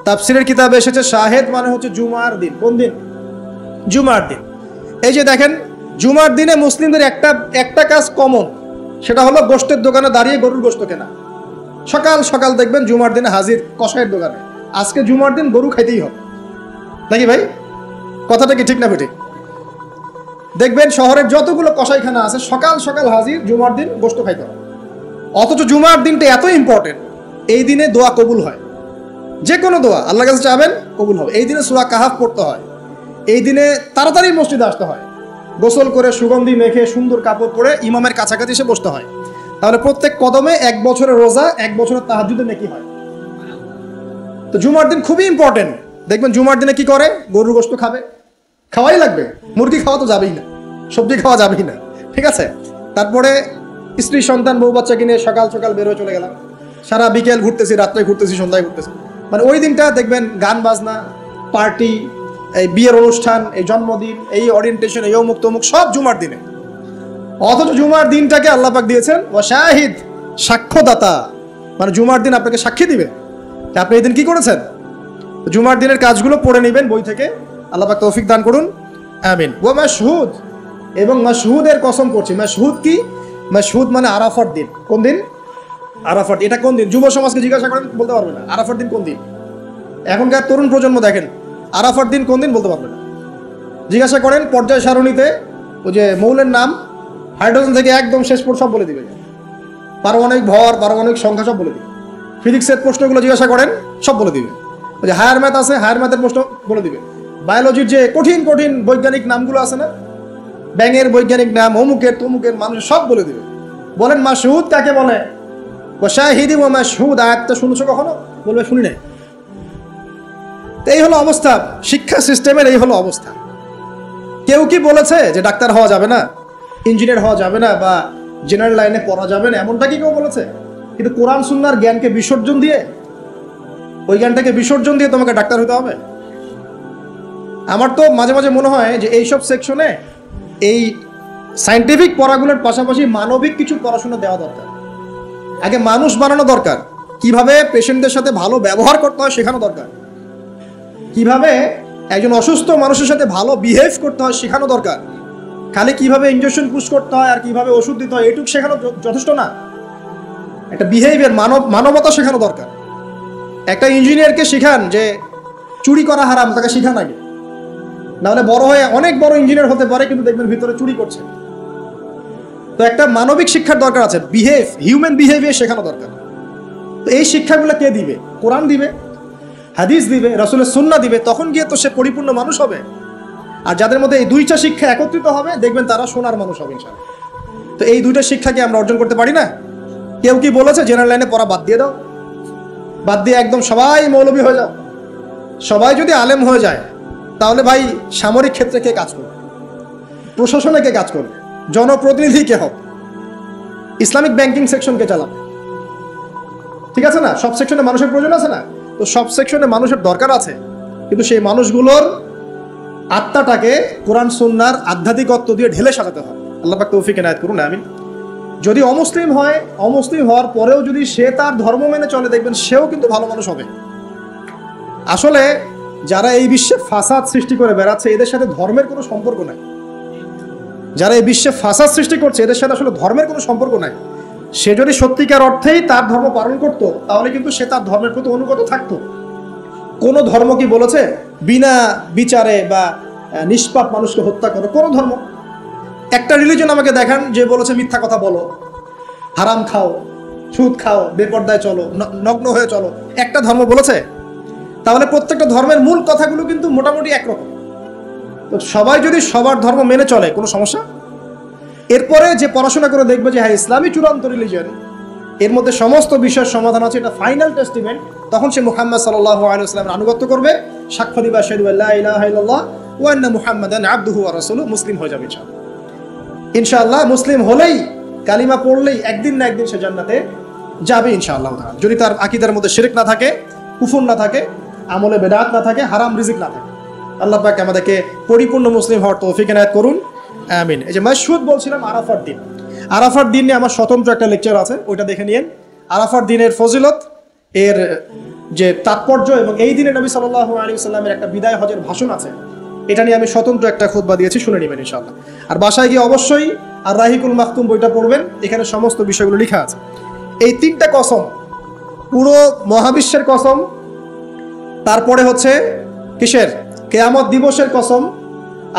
তাফসীরের কিতাবে এসেছে শাহেদ মানে হচ্ছে জুমার দিন। কোন দিন? জুমার দিন। এই যে দেখেন, জুমার দিনে মুসলিমদের একটা কাজ কমন, সেটা হলো গোশতের দোকানে দাঁড়িয়ে গরুর গোশত কেনা। সকাল সকাল দেখবেন জুমার দিনে হাজির কসাইয়ের দোকানে, আজকে জুমার দিন গরু খাইতেই হবে, নাকি ভাই? কথাটা কি ঠিক না বেঠিক? দেখবেন শহরের যতগুলো কসাইখানা আছে সকাল সকাল হাজির, জুমার দিন গোশত খাইতে হবে। অথচ জুমার দিনটা এত ইম্পর্টেন্ট, এই দিনে দোয়া কবুল হয়। যে কোনো দোয়া আল্লাহর কাছে চাবেন কবুল হবে। এই দিনে সূরা কাহাফ পড়তে হয়, এই দিনে তাড়াতাড়ি মসজিদে আসতে হয়, গোসল করে সুগন্ধি মেখে সুন্দর কাপড় পরে ইমামের কাছাকাছি এসে বসতে হয়। তাহলে প্রত্যেক কদমে 1 বছরের রোজা, 1 বছরের তাহাজ্জুদের নেকি হয়। তো জুমার দিন খুবই ইম্পর্টেন্ট। দেখবেন জুমার দিনে কি করে? গরুর গোশত খাবে, খাওয়াই লাগবে। মুরগি খাওয়া তো যাবেই না, সবজি খাওয়া যাবেই না, ঠিক আছে। তারপরে স্ত্রী সন্তান বউ বাচ্চাকে নিয়ে সকাল সকাল বের হয়ে চলে গেলাম, সারা বিকেল ঘুরতেছি, রাত্রে ঘুরতেছি, সন্ধ্যায় ঘুরতেছি। মানে ওই দিনটা দেখবেন গান বাজনা, পার্টি, এই বিয়ের অনুষ্ঠান, এই জন্মদিন, এই ওরিয়েন্টেশন, এই অমুক তমুক সব জুমার দিনে। অথচ জুমার দিনটাকে আল্লাহ পাক দিয়েছেন ওয়া শাহিদ, সাক্ষ্যদাতা। মানে জুমার দিন আপনাকে সাক্ষী দিবে যে আপনি এই দিন কি করেছেন। জুমার দিনের কাজগুলো পড়ে নেবেন বই থেকে, আল্লাহ পাক তৌফিক দান করুন, আমিন। ওয়া মাশহুদ, এবং মাশহুদের কসম করছি। মাশহুদ কি? মাশহুদ মানে আরাফার দিন। কোন দিন? আরাফার। এটা কোন দিন? যুব সমাজকে জিজ্ঞাসা করেন, বলতে পারবে না আরাফার দিন কোন দিন। এখনকার তরুণ প্রজন্ম দেখেন আরাফার দিন কোন দিন বলতে পারবে না। জিজ্ঞাসা করেন পর্যায় সারণীতে ওই যে মৌলের নাম, হাইড্রোজেন থেকে একদম শেষ পর সব বলে দিবে, পারমাণবিক ভর, পারমাণবিক সংখ্যা সব বলে দিবে। ফিজিক্সের প্রশ্নগুলো জিজ্ঞাসা করেন, সব বলে দিবে। ওই যে হায়ার ম্যাথ আছে, হায়ার ম্যাথের প্রশ্ন বলে দিবে। বায়োলজির যে কঠিন কঠিন বৈজ্ঞানিক নামগুলো আছে না, ব্যাঙের বৈজ্ঞানিক নাম, অমুকের তমুকের, মানুষ সব বলে দিবে। বলেন মাশহুদ কাকে বলে? ওয়া শাহিদি ওয়া মাশহুদ, আয়াতটা শুনেছো কখনো? বলবে শুনি নাই। এই হলো অবস্থা, শিক্ষা সিস্টেমের এই হলো অবস্থা। কেউ কি বলেছে যে ডাক্তার হওয়া যাবে না, ইঞ্জিনিয়ার হওয়া যাবে না, বা জেনারেল লাইনে পড়া যাবে না? এমনটা কি কেউ বলেছে? কিন্তু কোরআন সুন্নাহর জ্ঞানকে বিসর্জন দিয়ে, ওই জ্ঞানটাকে বিসর্জন দিয়ে তোমাকে ডাক্তার হতে হবে? আমার তো মাঝে মাঝে মনে হয় যে এইসব সেকশনে এই সায়েন্টিফিক পড়াগুলোর পাশাপাশি মানবিক কিছু পড়াশোনা দেওয়া দরকার। আগে মানুষ বানানো দরকার, কিভাবে পেশেন্টদের সাথে ভালো ব্যবহার করতে হয় শেখানো দরকার, কিভাবে একজন অসুস্থ মানুষের সাথে ভালো বিহেভ করতে হয় শেখানো দরকার। খালি কিভাবে ইনজেকশন পুশ করতে হয় আর কিভাবে ওষুধ দিতে হয় এইটুকু শেখানো যথেষ্ট না। একটা বিহেভিয়ার, মানবতা শেখানো দরকার। একটা ইঞ্জিনিয়ারকে শেখান যে চুরি করা হারাম, তাকে শেখান আগে, নাহলে বড় হয়ে অনেক বড় ইঞ্জিনিয়ার হতে পারে কিন্তু দেখবেন ভিতরে চুরি করছে। তো একটা মানবিক শিক্ষার দরকার আছে, হিউম্যান বিহেভিয়ার শেখানো দরকার। তো এই শিক্ষাগুলো কে দিবে? কোরআন দিবে, হাদিস দিবে, রাসূলের সুন্নাহ দিবে। তখন গিয়ে তো সে পরিপূর্ণ মানুষ হবে। আর যাদের মধ্যে এই দুইটা শিক্ষা একত্রিত হবে দেখবেন তারা সোনার মানুষ হবে ইনশাআল্লাহ। তো এই দুইটা শিক্ষাকে আমরা অর্জন করতে পারি না? কেউ কি বলেছে জেনারেল লাইনে পড়া বাদ দিয়ে দাও, বাদ দিয়ে একদম সবাই মৌলবী হয়ে যাও? সবাই যদি আলেম হয়ে যায় তাহলে ভাই সামরিক ক্ষেত্রে কে কাজ করবে, প্রশাসনে কে কাজ করবে, জনপ্রতিনিধি কে হবে, ইসলামিক ব্যাংকিং সেকশন কে চালাবে? ঠিক আছে না, সব সেকশনে মানুষের প্রয়োজন আছে না? তো সব সেকশনে মানুষের দরকার আছে, কিন্তু সেই মানুষগুলোর আত্মাটাকে কোরআন সুন্নাহর আধ্যাত্মিকত্ব দিয়ে ঢেলে সাজাতে হবে। আল্লাহ পাক তৌফিক এনায়েত করুন, আমিন। যদি অমুসলিম হয়, অমুসলিম হওয়ার পরেও যদি সে তার ধর্ম মেনে চলে, দেখবেন সেও কিন্তু ভালো মানুষ হবে। আসলে যারা এই বিশ্বে ফাসাদ সৃষ্টি করে বেড়াচ্ছে, এদের সাথে ধর্মের কোনো সম্পর্ক নাই। যারা এই বিশ্বে ফাসাদ সৃষ্টি করছে, এদের সাথে আসলে ধর্মের কোনো সম্পর্ক নাই। সে যদি সত্যিকার অর্থেই তার ধর্ম পালন করতো, তাহলে কিন্তু সে তার ধর্মের প্রতি অনুগত থাকতো। কোন ধর্ম কি বলেছে বিনা বিচারে বা নিষ্পাপ মানুষকে হত্যা করো? কোন ধর্ম? একটা রিলিজন আমাকে দেখান যে বলেছে মিথ্যা কথা বলো, হারাম খাও, সুদ খাও, বেপরদায় চলো, নগ্ন হয়ে চলো। একটা ধর্ম বলেছে? তাহলে প্রত্যেকটা ধর্মের মূল কথাগুলো কিন্তু মোটামুটি একরকম। তো সবাই যদি সবার ধর্ম মেনে চলে, কোনো সমস্যা? এরপরে যে পড়াশোনা করে দেখবে যে হ্যাঁ ইসলামই চূড়ান্ত রিলিজন, এর মধ্যে সমস্ত বিষয়ের সমাধান আছে, এটা ফাইনাল টেস্টিমেন্ট, তখন সে মুহাম্মদ সাল্লাল্লাহু আলাইহি ওয়াসাল্লামের আনুগত্য করবে, সাক্ষ্য দিবে আশহাদু আল্লা ইলাহা ইল্লাল্লাহ ওয়া আন্না মুহাম্মাদান আবদুহু ওয়া রাসূলুহু, মুসলিম হয়ে যাবে ইনশাআল্লাহ। ইনশাআল্লাহ মুসলিম হলেই, কালিমা পড়লেই একদিন না একদিন সে জান্নাতে যাবে ইনশাআল্লাহ তাআলা, যদি তার আকীদার মধ্যে শিরক না থাকে, কুফর না থাকে, আমলে বেদাত না থাকে, হারাম রিজিক না থাকে। আল্লাহ পাক আমাদেরকে পরিপূর্ণ মুসলিম হওয়ার তৌফিক এনায়েত করুন, আমিন। এই যে মাসহুদ বলছিলাম, আরাফার দিন, আরাফার দিন নিয়ে আমার স্বতন্ত্র একটা লেকচার আছে, ওইটা দেখে নিয়েন। আরাফার দিনের ফজিলত, এর যে তাৎপর্য, এবং এই দিনে নবী সাল্লাল্লাহু আলাইহি ওয়াসাল্লামের একটা বিদায় হজের ভাষণ আছে, এটা নিয়ে আমি স্বতন্ত্র একটা খুতবা দিয়েছি, শুনে নেবেন ইনশাআল্লাহ। আর বাসায় গিয়ে অবশ্যই আর রাহিকুল মাখতুম বইটা পড়বেন, এখানে সমস্ত বিষয়গুলো লেখা আছে। এই তিনটা কসম, পুরো মহাবিশ্বের কসম, তারপরে হচ্ছে কিসের? কিয়ামত দিবসের কসম,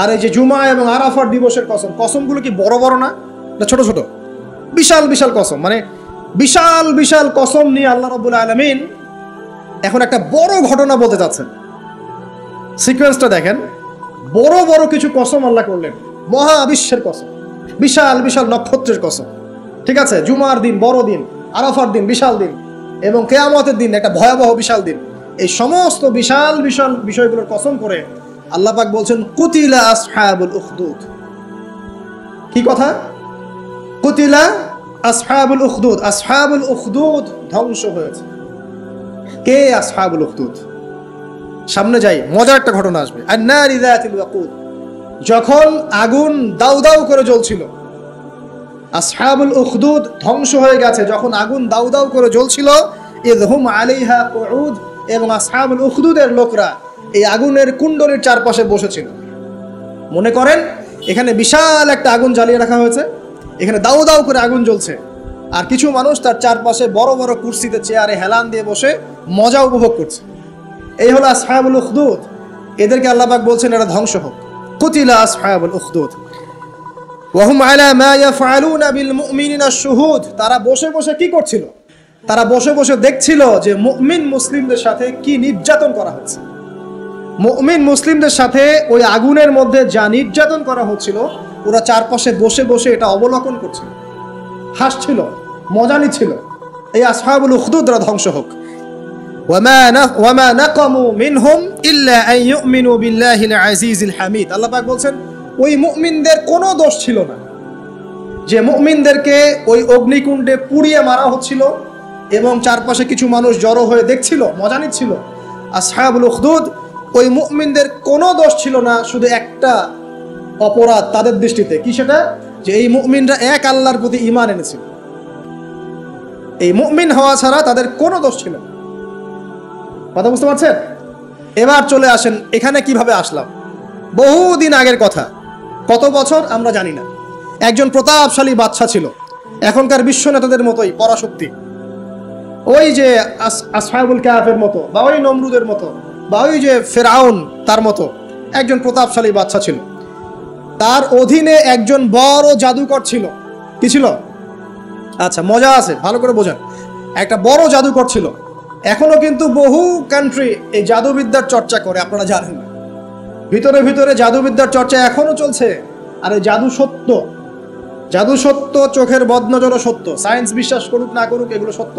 আর এই যে জুমা এবং আরাফার দিবসের কসম। কসমগুলো কি বড় বড় না, ছোট ছোট? বিশাল বিশাল কসম, মানে বিশাল বিশাল কসম নিয়ে আল্লাহ রাব্বুল আলামিন এখন একটা বড় ঘটনা বলতে যাচ্ছেন। সিকোয়েন্সটা দেখেন, বড় বড় কিছু কসম আল্লাহ করলেন, মহাবিশ্বের কসম, বিশাল বিশাল নক্ষত্রের কসম, ঠিক আছে? জুমার দিন বড় দিন, আরাফার দিন বিশাল দিন, এবং কিয়ামতের দিন একটা ভয়াবহ বিশাল দিন। এই সমস্ত বিশাল বিশাল বিষয়গুলোর কসম করে আল্লাহ পাক বলছেন কুতিলা আসহাবুল উখদুদ। কি কথা? কুতিলা আসহাবুল উখদুদ। আসহাবুল উখদুদ ধ্বংস হয়েছে। কে আসহাবুল উখদুদ? সামনে যাই, মজার একটা ঘটনা আসবে। আন-নারি যাতিল ওয়াকুদ, যখন আগুন দাউ দাউ করে জ্বলছিল, আসহাবুল উখদুদ ধ্বংস হয়ে গেছে যখন আগুন দাউ দাউ করে জ্বলছিল। ইযহুম আলাইহা কুউদ, এবং আসহাবুল উখদুদের লোকরা এই আগুনের কুণ্ডলীর চারপাশে বসেছিল। মনে করেন এখানে বিশাল একটা আগুন জ্বালিয়ে রাখা হয়েছে, এখানে দাউ দাউ করে আগুন জ্বলছে, আর কিছু মানুষ তার চারপাশে বড় বড় কুরসিতে, চেয়ারে হেলান দিয়ে বসে মজা উপভোগ করছে। এই হলো আসহাবুল উখদুদ। এদেরকে আল্লাহ পাক বলছেন এরা ধ্বংস হোক। কুতিলা আসহাবুল উখদুদ ওয়া হুম আলা মা ইয়াফআলুনা বিল মুমিনিনা শুহুদ। তারা বসে বসে কি করছিল? তারা বসে বসে দেখছিল যে মুমিন মুসলিমদের সাথে কি নির্যাতন করা হচ্ছে। মুমিন মুসলিমদের সাথে ওই আগুনের মধ্যে যা নির্যাতন করা হচ্ছিল, ওরা চারপাশে বসে বসে এটা অবলোকন করছিল, হাসছিল, মজা নিচ্ছিল। এই আসহাবুল উখদুদরা ধ্বংস হোক। ওয়ামা নাকামু মিনহুম ইল্লা আন ইউমিনু বিল্লাহিল আজিজিল হামিদ। আল্লাহ পাক বলছেন ওই মুমিনদের কোনো দোষ ছিল না, যে মুমিনদেরকে ওই অগ্নিকুণ্ডে পুড়িয়ে মারা হচ্ছিল এবং চারপাশে কিছু মানুষ জড়ো হয়ে দেখছিল, মজা নিচ্ছিল। আসহাবুল উখদুদ, ওই মুমিনদের কোনো দোষ ছিল না, শুধু একটা অপরাধ তাদের দৃষ্টিতে। কি সেটা? যে এই মুমিনরা এক আল্লাহর প্রতি ঈমান এনেছিল। এই মুমিন হওয়া ছাড়া তাদের কোনো দোষ ছিল না। কথা বুঝতে পারছেন? এবার চলে আসেন এখানে কিভাবে আসলাম। বহুদিন আগের কথা, কত বছর আমরা জানি না। একজন প্রতাপশালী বাদশা ছিল, এখনকার বিশ্ব নেতাদের মতোই পরাশক্তি, ওই যে আসহাবুল কাহাফের মতো, বা ওই নমরুদের মতো, বা ওই যে ফেরাউন তার মতো একজন প্রতাপশালী বাদশা ছিল। তার অধীনে একজন বড় জাদুকর ছিল। কি ছিল? আচ্ছা, মজা আছে, ভালো করে বোঝেন। একটা বড় জাদুকর ছিল। এখনো কিন্তু বহু কান্ট্রি এই জাদুবিদ্যার চর্চা করে, আপনারা জানেন না। ভিতরে ভিতরে জাদুবিদ্যার চর্চা এখনো চলছে। আর এই জাদু সত্য, জাদু সত্য, চোখের বদনজরও সত্য। সায়েন্স বিশ্বাস করুক না করুক, এগুলো সত্য,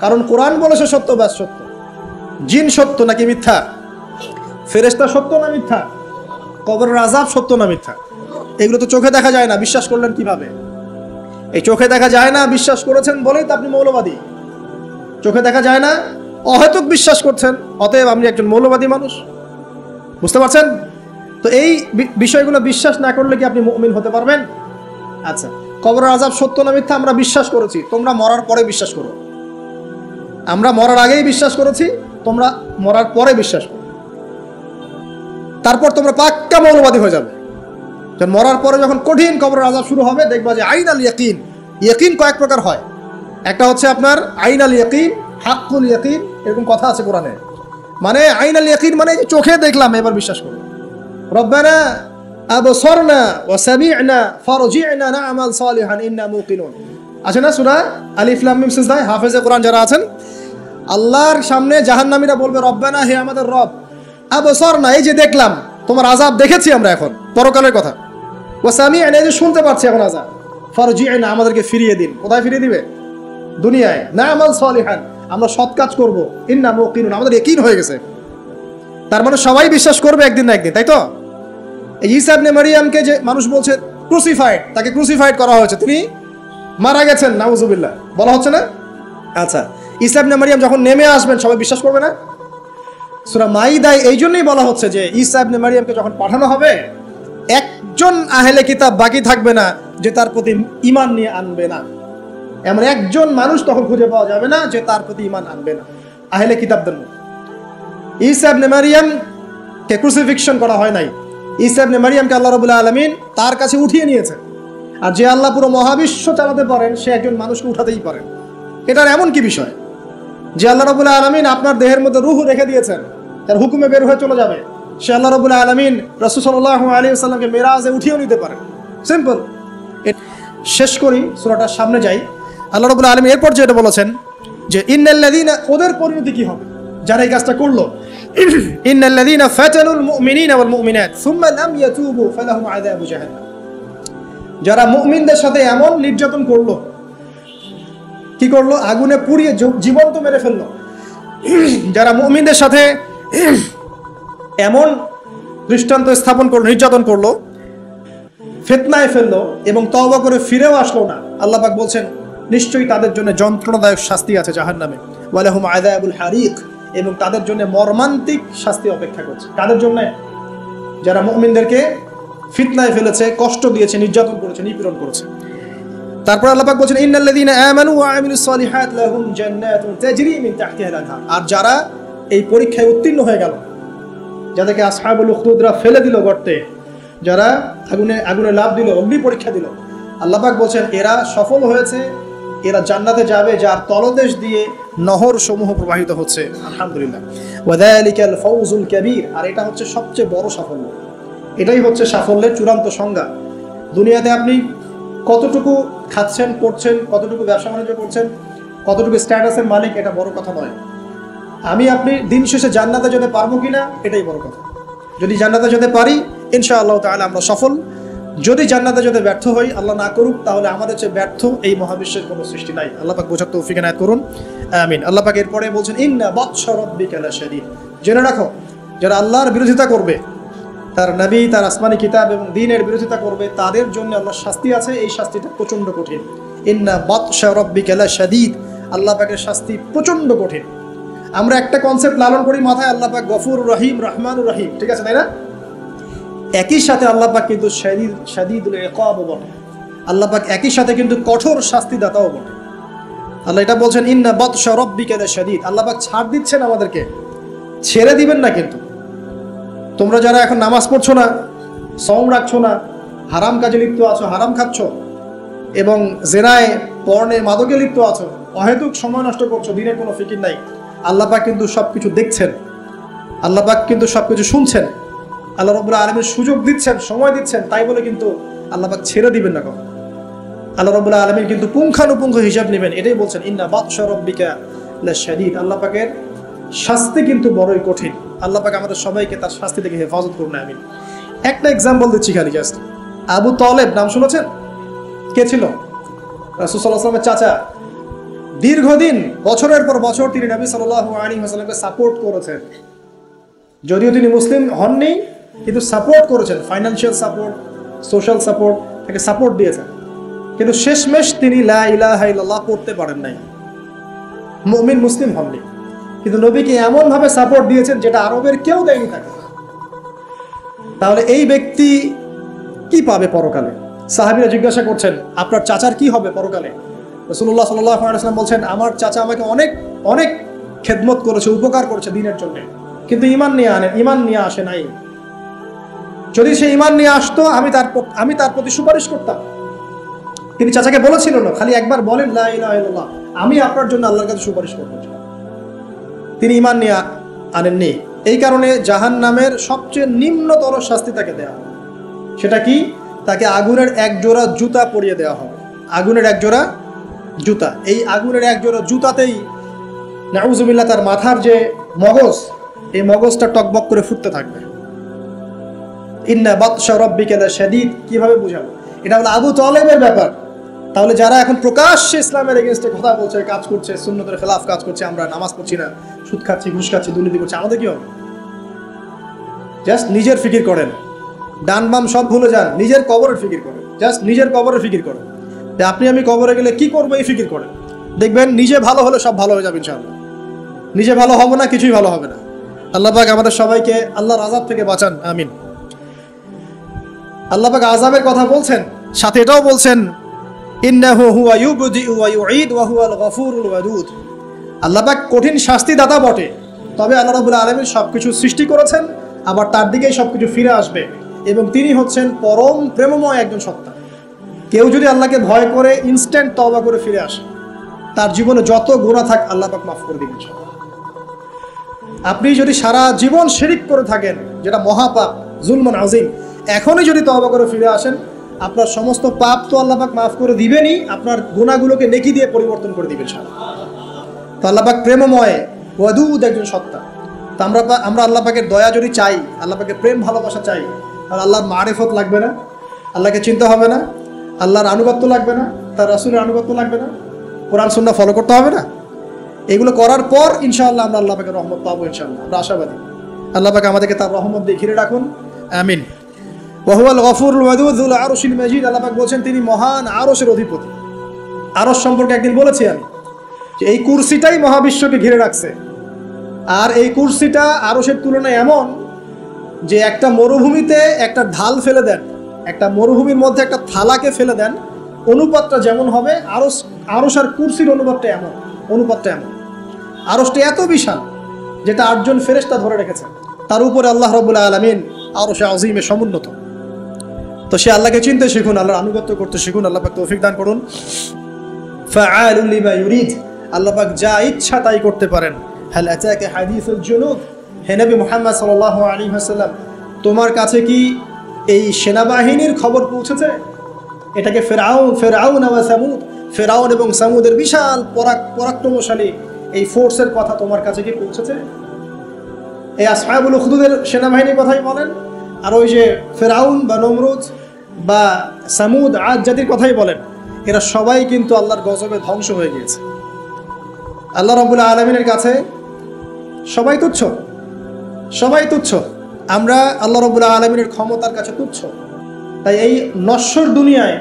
কারণ কোরআন বলেছে সত্য, ব্যাস সত্য। জিন সত্য নাকি মিথ্যা? ফেরেশতা সত্য না মিথ্যা? কবরের আযাব সত্য না মিথ্যা? এগুলো তো চোখে দেখা যায় না, বিশ্বাস করলেন কিভাবে? এই চোখে দেখা যায় না বিশ্বাস করেছেন বলেই তো আপনি মৌলবাদী। চোখে দেখা যায় না, অহেতুক বিশ্বাস করছেন, অতএব আপনি একজন মৌলবাদী মানুষ। বুঝতে পারছেন? তো এই বিষয়গুলো বিশ্বাস না করলে কি আপনি মুমিন হতে পারবেন? আচ্ছা, কবরের আযাব সত্য না মিথ্যা আমরা বিশ্বাস করেছি, তোমরা মরার পরে বিশ্বাস করো। আমরা মরার আগেই বিশ্বাস করেছি, তোমরা মরার পরে বিশ্বাস করো। তারপর তোমরা পাক্কা মৌলবাদী হয়ে যাবে। মরার পরে যখন কঠিন কবরের আযাব শুরু হবে, দেখবা যে আইন আল ইয়াকিন। ইয়াকিন কয়েক প্রকার হয়। একটা হচ্ছে আপনার আইন আল ইয়াকিন, হাক্কুল ইয়াকিন, এরকম কথা আছে কোরআনে। মানে আইন আল ইয়াকিন মানে চোখে দেখলাম এবার বিশ্বাস করো। রব্বানা আবসারনা ওয়া সামি'না ফারজি'না না'মাল সালিহান ইন্না মুকিনুন। আছে না সূরা আলিফ লাম মিম সিজদা? হাফেজে কোরআন যারা আছেন, আল্লাহর সামনে জাহান্নামীরা বলবে, রব্বানা, হে আমাদের রব, আবসারনা, এই যে দেখলাম, তোমার আযাব দেখেছি আমরা, এখন পরকালের কথা। ওয়া সামি'না, এই যে শুনতে পাচ্ছি এখন আযাব, ফারজি'না, আমাদেরকে ফিরিয়ে দিন। কোথায় ফিরিয়ে দিবে? দুনিয়ায়। না'মাল সালিহান, আমরা সৎ কাজ করব, ইন্না মুকিনুন, আমাদের ইয়াকিন হয়ে গেছে। তার মানে সবাই বিশ্বাস করবে একদিন না একদিন, তাই তো? এই ঈসা ইবনে মারইয়ামকে যে মানুষ বলছে ক্রুসিফাইড, তাকে ক্রুসিফাইড করা হয়েছে, তিনি মারা গেছেন, নাউজুবিল্লাহ, বলা হচ্ছে না? আচ্ছা, ঈসা ইবনে মারইয়াম যখন নেমে আসবেন সবাই বিশ্বাস করবে না? সূরা মাইদায় এই জন্যই বলা হচ্ছে যে ঈসা ইবনে মারইয়ামকে যখন পাঠানো হবে, একজন আহলে কিতাব বাকি থাকবে না যে তার প্রতি ঈমান নিয়ে আনবে না। এমন একজন মানুষ তখন খুঁজে পাওয়া যাবে না যে তার প্রতি ঈমান আনবে না আহলে কিতাবদের মধ্যে। ঈসা ইবনে মারইয়ামকে ক্রুসিফিকশন করা হয় নাই। ঈসা ইবনে মারইয়ামকে আল্লাহ রাব্বুল আলামিন তার কাছে উঠিয়ে নিয়েছেন। আর যে আল্লাহ পুরো মহাবিশ্ব চালাতে পারেন, সে একজন মানুষকে উঠাতেই পারেন। এটার এমন কি বিষয় যে আল্লাহ রাব্বুল আলামিন আপনার দেহের মধ্যে রূহ রেখে দিয়েছেন, তার হুকুমে বের হয়ে চলে যাবে। সে আল্লাহ রাব্বুল আলামিন রাসূল সাল্লাল্লাহু আলাইহি ওয়াসাল্লামকে মেরাজে উঠিয়েও নিতে পারেন। সিম্পল। শেষ করি, সূরাটার সামনে যাই। আল্লাহ রাব্বুল আলামিন এরপর যেটা বলেছেন যে ইন্নাল্লাযীনা, ওদের পরিণতি কি হবে যারা এই কাজটা করলো? ইন্নাল্লাযীনা ফাতানুল মুমিনিনা ওয়াল মুমিনাত সুম্মা লাম ইয়াতুবু ফালাহুম আযাবু জাহান্নাম। যারা মুমিনদের সাথে এমন নির্যাতন করলো, কি করলো? আগুনে পুড়িয়ে জীবন্ত মেরে ফেললো। যারা মুমিনদের সাথে এমন দৃষ্টান্ত স্থাপন করলো, নির্যাতন করলো, ফিতনায় ফেললো এবং তওবা করে ফিরেও আসলো না, আল্লাহ পাক বলছেন নিশ্চয়ই তাদের জন্য যন্ত্রণাদায়ক শাস্তি আছে জাহান্নামে। ওয়ালাহুম আযাবুল হারিক, এবং তাদের জন্য মর্মান্তিক শাস্তি অপেক্ষা করছে। তাদের জন্য যারা মুমিনদেরকে ফিতনায় ফেলেছে, কষ্ট দিয়েছে, নির্যাতন করেছে, নিপীড়ন করেছে। তারপর আল্লাহ পাক বলছেন ইন্নাল্লাযীনা আমানু ওয়া আমিলুস সালিহাত লাহুম জান্নাতুন তাজরি মিন তাহতিহা আল-আনহার। আর যারা এই পরীক্ষায় উত্তীর্ণ হয়ে গেল, যাদেরকে আসহাবুল উখদুদরা ফেলে দিল গর্তে, যারা আগুনে লাফ দিল, অগ্নি পরীক্ষা দিল, আল্লাহ পাক বলছেন এরা সফল হয়েছে, এরা জান্নাতে যাবে যার তলদেশ দিয়ে নহর সমূহ প্রবাহিত হচ্ছে। আলহামদুলিল্লাহ। ওয়াযালিকাল ফাওজুল কাবীর। আর এটা হচ্ছে সবচেয়ে বড় সাফল্য। এটাই হচ্ছে সাফল্যের চূড়ান্ত সংজ্ঞা। দুনিয়াতে আপনি কতটুকু খাচ্ছেন, পড়ছেন, কতটুকু ব্যবসা বাণিজ্য করছেন, কতটুকু স্ট্যাটাসের মালিক, এটা বড় কথা নয়। আপনি দিন শেষে জান্নাতে যেতে পারবো কিনা, এটাই বড় কথা। যদি জান্নাতে যেতে পারি, ইনশাআল্লাহ তাআলা আমরা সফল। যদি জান্নাতে যেতে ব্যর্থ হই, আল্লাহ না করুক, তাহলে আমাদের চেয়ে ব্যর্থ এই মহাবিশ্বের কোনো সৃষ্টি নাই। আল্লাহ পাক বোঝার তৌফিক এনায়েত করুন, আমিন। আল্লাহ পাক এরপরে বলছেন ইন্না বাতশা রাব্বিকা লাশাদীদ। জেনে রাখো, যারা আল্লাহর বিরোধিতা করবে, তার নবী, তার আসমানি কিতাব এবং দ্বীনের বিরোধিতা করবে, তাদের জন্য আল্লাহর শাস্তি আছে। এই শাস্তিটা প্রচণ্ড কঠিন। ইন্না বাতশা রাব্বিকা লাশাদীদ, আল্লাহ পাকের শাস্তি প্রচণ্ড কঠিন। আমরা একটা কনসেপ্ট লালন করি মাথায়, আল্লাহ পাক গফুর রহিম, রহমানুর রহিম, ঠিক আছে, তাই না? একই সাথে আল্লাহ পাক কিন্তু শাদীদুল ইকাব বটে। আল্লাহ পাক একই সাথে কিন্তু কঠোর শাস্তিদাতাও বটে। আল্লাহ এটা বলছেন ইন্না বাতশা রাব্বিকা লাশাদীদ। আল্লাহ পাক ছাড় দিচ্ছেন আমাদেরকে, ছেড়ে দিবেন না। কিন্তু তোমরা যারা এখন নামাজ পড়ছো না, সওম রাখছো না, হারাম কাজে লিপ্ত আছো, হারাম খাচ্ছ, এবং জিনায়, পর্নে, মাদকে লিপ্ত আছো, অহেতুক সময় নষ্ট করছো, দিনের কোনো ফিকির নাই, আল্লাহ পাক কিন্তু সবকিছু দেখছেন, আল্লাহ পাক কিন্তু সবকিছু শুনছেন। আল্লাহ রাব্বুল আলামিন সুযোগ দিচ্ছেন, সময় দিচ্ছেন, তাই বলে কিন্তু আল্লাহ পাক ছেড়ে দিবেন না কখনো। আল্লাহ রাব্বুল আলামিন কিন্তু পুঙ্খানুপুঙ্খ হিসাব নেবেন। এটাই বলছেন ইন্না বাতশা রাব্বিকা লাশাদীদ। আল্লাহ পাকের শাস্তি কিন্তু বড়ই কঠিন। আল্লাহ পাক আমাদের সবাইকে তার শাস্তি থেকে হেফাজত করুন, আমিন। একটা এক্সাম্পল দিচ্ছি খালি, জাস্ট। আবু তালেব নাম শুনেছেন? কে ছিল? রাসূল সাল্লাল্লাহু আলাইহি ওয়াসাল্লামের চাচা। দীর্ঘদিন, বছরের পর বছর তিনি নবী সাল্লাল্লাহু আলাইহি ওয়াসাল্লামকে সাপোর্ট করেছেন। যদিও তিনি মুসলিম হননি, কিন্তু সাপোর্ট করেছেন, ফাইন্যান্সিয়াল সাপোর্ট, সোশ্যাল সাপোর্ট, তাকে সাপোর্ট দিয়েছেন। কিন্তু শেষমেশ তিনি লা ইলাহা ইল্লাল্লাহ পড়তে পারেন নাই, মুমিন মুসলিম হননি। কিন্তু নবীকে এমনভাবে সাপোর্ট দিয়েছেন যেটা আরবের কেউ দেয়নি তাকে। তাহলে এই ব্যক্তি কি পাবে পরকালে? সাহাবীরা জিজ্ঞাসা করছেন, আপনার চাচার কি হবে পরকালে? রাসূলুল্লাহ সাল্লাল্লাহু আলাইহি ওয়াসাল্লাম বলছেন, আমার চাচা আমাকে অনেক অনেক খেদমত করেছে, উপকার করেছে দিনের জন্য, কিন্তু ঈমান নিয়ে আসে নাই। যদি সে ঈমান নিয়ে আসতো আমি তার প্রতি সুপারিশ করতাম। তিনি চাচাকে বলেছিলেন না, খালি একবার বলেন লা ইলাহা ইল্লাল্লাহ, আমি আপনার জন্য আল্লাহর কাছে সুপারিশ করব। তিনি ঈমান নিয়ে আনেননি। এই কারণে জাহান্নামের সবচেয়ে নিম্নতর শাস্তি তাকে দেওয়া হবে। সেটা কি? তাকে আগুনের এক জোড়া জুতা পরিয়ে দেওয়া হবে। আগুনের এক জোড়া জুতা। এই আগুনের এক জোড়া জুতাতেই নাউজুবিল্লাহ তার মাথার যে মগজ, এই মগজটা টকবক করে ফুটতে থাকবে। ইন্না বাতশা রাব্বিকা লাশাদীদ। কিভাবে বুঝাবো? এটা হলো আবু তালেবের ব্যাপার। তাহলে যারা এখন প্রকাশ্যে ইসলামের এগেইনস্টে কথা বলছে, কাজ করছে, সুন্নতের খেলাফ কাজ করছে, আমরা নামাজ পড়ছি না, সুদ খাচ্ছি, ঘুষ খাচ্ছি, দুর্নীতি করছি, আমাদের কি হবে? জাস্ট নিজের ফিকির করেন, ডান বাম সব ভুলে যান, নিজের কবরের ফিকির করেন। জাস্ট নিজের কবরের ফিকির করেন যে আপনি আমি কবরে গেলে কি করবো, এই ফিকির করেন। দেখবেন নিজে ভালো হলে সব ভালো হয়ে যাবে ইনশাআল্লাহ। নিজে ভালো হবো না, কিছুই ভালো হবে না। আল্লাহ পাক আমাদের সবাইকে আল্লাহর আযাব থেকে বাঁচান, আমিন। আল্লাহ পাক আযাবের কথা বলছেন, সাথে এটাও বলছেন ইন্নাহু হুয়া ইউবদিউ ওয়া ইউঈদ ওয়া হুয়াল গফুরুল ওয়াদুদ। আল্লাহ পাক কঠিন শাস্তিদাতা বটে, তবে আল্লাহ রাব্বুল আলামিন সবকিছু সৃষ্টি করেছেন, আবার তার দিকেই সবকিছু ফিরে আসবে, এবং তিনি হচ্ছেন পরম প্রেমময় একজন সত্তা। কেউ যদি আল্লাহকে ভয় করে ইনস্ট্যান্ট তওবা করে ফিরে আসে, তার জীবনে যত গুনাহ থাক আল্লাহ পাক মাফ করে দিবেন। আপনি যদি সারা জীবন শিরিক করে থাকেন, যেটা মহাপাপ, জুলমুন আযীম, এখনই যদি তওবা করে ফিরে আসেন, আপনার সমস্ত পাপ তো আল্লাহ পাক মাফ করে দিবেনই, আপনার গুনাহগুলোকে নেকি দিয়ে পরিবর্তন করে দিবেন। তো আল্লাহ পাক প্রেমময়, ওয়াদুদ একজন সত্তা। তো আমরা আল্লাহ পাকের দয়া যদি চাই, আল্লাহ পাকের প্রেম ভালোবাসা চাই, আর আল্লাহর মারিফত লাগবে না, আল্লাহকে চিনতে হবে না, আল্লাহর আনুগত্য লাগবে না, তার রাসূলের আনুগত্য লাগবে না, কোরআন সুন্নাহ ফলো করতে হবে না। এগুলো করার পর ইনশাআল্লাহ আমরা আল্লাহ পাকের রহমত পাবো ইনশাআল্লাহ। আমরা আশাবাদী। আল্লাহ পাক আমাদেরকে তার রহমত দিয়ে ঘিরে রাখুন, আমিন। ওয়া হুয়াল গফুরুল ওয়াদুদ যুল আরশিল মাজিদ। আল্লাহ পাক বলেন তিনি মহান আরশের অধিপতি। আরশ সম্পর্কে একদিন বলেছি আমি যে এই কুরসিটাই মহাবিশ্বকে ঘিরে রাখছে, আর এই কুরসিটা আরশের তুলনায় এমন যে একটা মরুভূমিতে একটা ঢাল ফেলে দেন, একটা মরুভূমির মধ্যে একটা থালাকে ফেলে দেন, অনুপাতটা যেমন হবে, আরশ আর কুরসির অনুপাতটা এমন। আরশটি এত বিশাল যেটা 8 জন ফেরেশতা ধরে রেখেছেন। তার উপরে আল্লাহ রাব্বুল আলামিন আরশে আযীমে সমুন্নত। তো সে আল্লাহকে চিনতে শিখুন, আল্লাহর আনুগত্য করতে শিখুন। আল্লাহ পাক তৌফিক দান করুন। ফাআলুল লিমা ইউরিদ। আল্লাহ পাক যা ইচ্ছা তাই করতে পারেন। হাল আতাকা হাদিসুল জুনুদ। হে নবী মুহাম্মদ সাল্লাল্লাহু আলাইহি ওয়াসাল্লাম, তোমার কাছে কি এই সেনাবাহিনীর খবর পৌঁছেছে? এটাকে ফেরাউন ওয়া সামুদ, ফেরাউন এবং সামুদের বিশাল পরাক্রমশালী এই ফোর্সের কথা তোমার কাছে কি পৌঁছেছে? এই আসহাবুল উখদুদের সেনাবাহিনীর কথাই বলেন, আর ওই যে ফেরাউন বা নমরুদ বা সামুদ, আদ জাতির কথাই বলেন, এরা সবাই কিন্তু আল্লাহর গজবে ধ্বংস হয়ে গিয়েছে। আল্লাহ রাব্বুল আলামিনের কাছে সবাই তুচ্ছ। আমরা আল্লাহ রাব্বুল আলামিনের ক্ষমতার কাছে তুচ্ছ। তাই এই নশ্বর দুনিয়ায়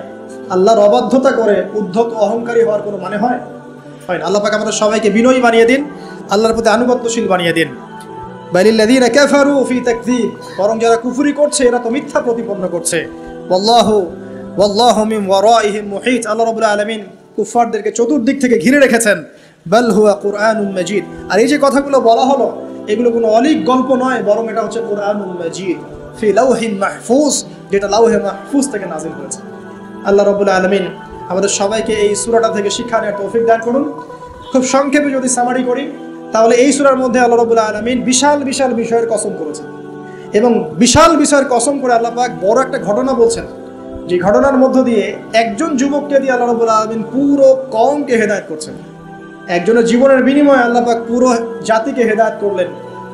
আল্লাহর অবাধ্যতা করে উদ্ধত অহংকারী হওয়ার কোনো মানে হয়? আল্লাহ পাক আমাদের সবাইকে বিনয়ী বানিয়ে দিন, আল্লাহর প্রতি আনুগত্যশীল বানিয়ে দিন। বালিল্লাযীনা কাফারু ফি তাকযীব। বরং যারা কুফরি করছে এরা তো মিথ্যা প্রতিপন্ন করছে। ওয়াল্লাহু মিন ওয়ারাইহিম মুহিত। আল্লাহ রাব্বুল আলামিন কুফারদেরকে চতুর্দিক থেকে ঘিরে রেখেছেন। বাল হুয়া কুরআনুম মাজিদ। আর এই যে কথাগুলো বলা হলো, এগুলো কোনো অলীক গল্প নয়, বরং এটা হচ্ছে কুরআনুম মাজিদ ফি লাওহিন মাহফুজ, যেটা লাওহে মাহফুজ থেকে নাযিল হয়েছে। আল্লাহ রাব্বুল আলামিন আমাদের সবাইকে এই সূরাটা থেকে শিক্ষা নেওয়ার তৌফিক দান করুন। খুব সংক্ষেপে যদি সামারি করি, তাহলে এই সূরার মধ্যে আল্লাহ রাব্বুল আলামিন বিশাল বিশাল বিষয়ের কসম করেছেন, এবং বিশাল বিষয়ের কসম করে আল্লাহ পাক বড় একটা ঘটনা বলছেন, যে ঘটনার মধ্য দিয়ে একজন যুবককে দিয়ে আল্লাহ রাব্বুল আলামিন পুরো কওমকে হেদায়েত করছেন। একজনের জীবনের বিনিময়ে আল্লাহ পাক পুরো জাতিকে হেদায়েত করলেন।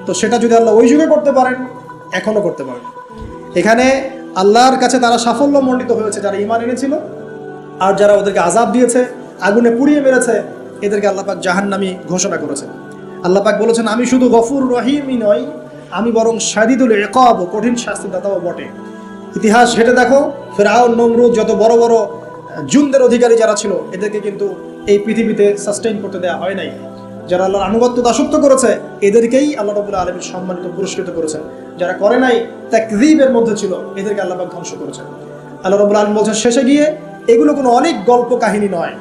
তো সেটা যদি আল্লাহ ওই যুগে করতে পারেন, এখনো করতে পারেন। এখানে আল্লাহর কাছে তারা সাফল্য মণ্ডিত হয়েছে যারা ঈমান এনেছিল, আর যারা ওদেরকে আযাব দিয়েছে, আগুনে পুড়িয়ে মেরেছে, এদেরকে আল্লাহ পাক জাহান্নামী ঘোষণা করেছেন। আল্লাহ পাক বলেছেন আমি শুধু গফুর রহিমই নই, আমি বরং শাদীদুল ইকাব, কঠিন শাস্তিদাতাও বটে। ইতিহাস ঘেটে দেখো, ফিরআউন, নমরুদ, যত বড় বড় জুনদের অধিকারী যারা ছিল, এদেরকে কিন্তু এই পৃথিবীতে সাস্টেইন করতে দেওয়া হয় নাই। যারা আল্লাহর আনুগত্য দাসত্ব করেছে, এদেরকেই আল্লাহ রাব্বুল আলামিন সম্মানিত, পুরস্কৃত করেছেন। যারা করে নাই, তাকযীবের মধ্যে ছিল, এদেরকে আল্লাহ পাক ধ্বংস করেছেন। আল্লাহ রাব্বুল আলামিন বলছেন শেষে গিয়ে, এগুলো কোনো অনেক গল্প কাহিনী নয়,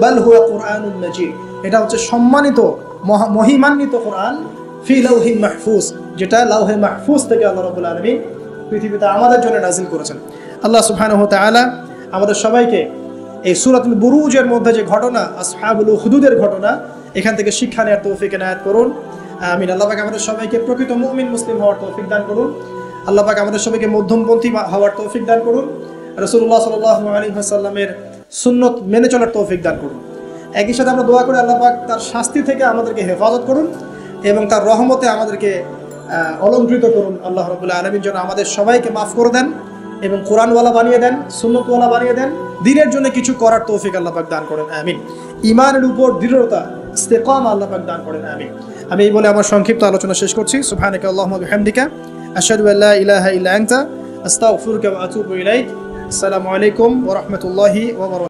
বাল হুয়া কুরআনুন মাজিদ, এটা হচ্ছে সম্মানিত, মহিমান্বিত কোরআন, ফি লাউহিন মাহফুজ, যেটা লাউহে মাহফুজ থেকে আল্লাহ রাব্বুল আলামিন পৃথিবীতে আমাদের জন্য নাজিল করেছেন। আল্লাহ সুবহানাহু ওয়া তাআলা আমাদের সবাইকে এই সূরাতুল বুরুজের মধ্যে যে ঘটনা, আসহাবুল উখদুদের ঘটনা, এখান থেকে শিক্ষা নেওয়ার তৌফিক এনায়েত করুন। আমিন। আল্লাহ পাক আমাদের সবাইকে প্রকৃত মুমিন মুসলিম হওয়ার তৌফিক দান করুন। আল্লাহ পাক আমাদের সবাইকে মধ্যমপন্থী হওয়ার তৌফিক দান করুন। রাসূলুল্লাহ সাল্লাল্লাহু আলাইহি ওয়াসাল্লামের সুন্নত মেনে চলার তৌফিক দান করুন। একই সাথে আমরা দোয়া করি, আল্লাহ পাক তার শাস্তি থেকে আমাদেরকে হেফাজত করুন এবং তার রহমতে আমাদেরকে অলঙ্কৃত করুন। আল্লাহ রাব্বুল আলামিন যেন আমাদের সবাইকে মাফ করে দেন এবং কোরআনওয়ালা বানিয়ে দেন, সুন্নতওয়ালা বানিয়ে দেন, দ্বীনের জন্য কিছু করার তৌফিক আল্লাহ পাক দান করেন। আমিন। ঈমানের উপর দৃঢ়তা, ইস্তেকামা আল্লাহ পাক দান করেন। আমিন। আমি এই বলে আমার সংক্ষিপ্ত আলোচনা শেষ করছি। সুবহানাকা আল্লাহুম্মা বিহামদিকা, আশহাদু আল্লা ইলাহা ইল্লা আনতা, আস্তাগফিরুকা ওয়া আতুবু ইলাইক। আসসালামু আলাইকুম ওয়া রাহমাতুল্লাহি ওয়া বারাকাতুহু।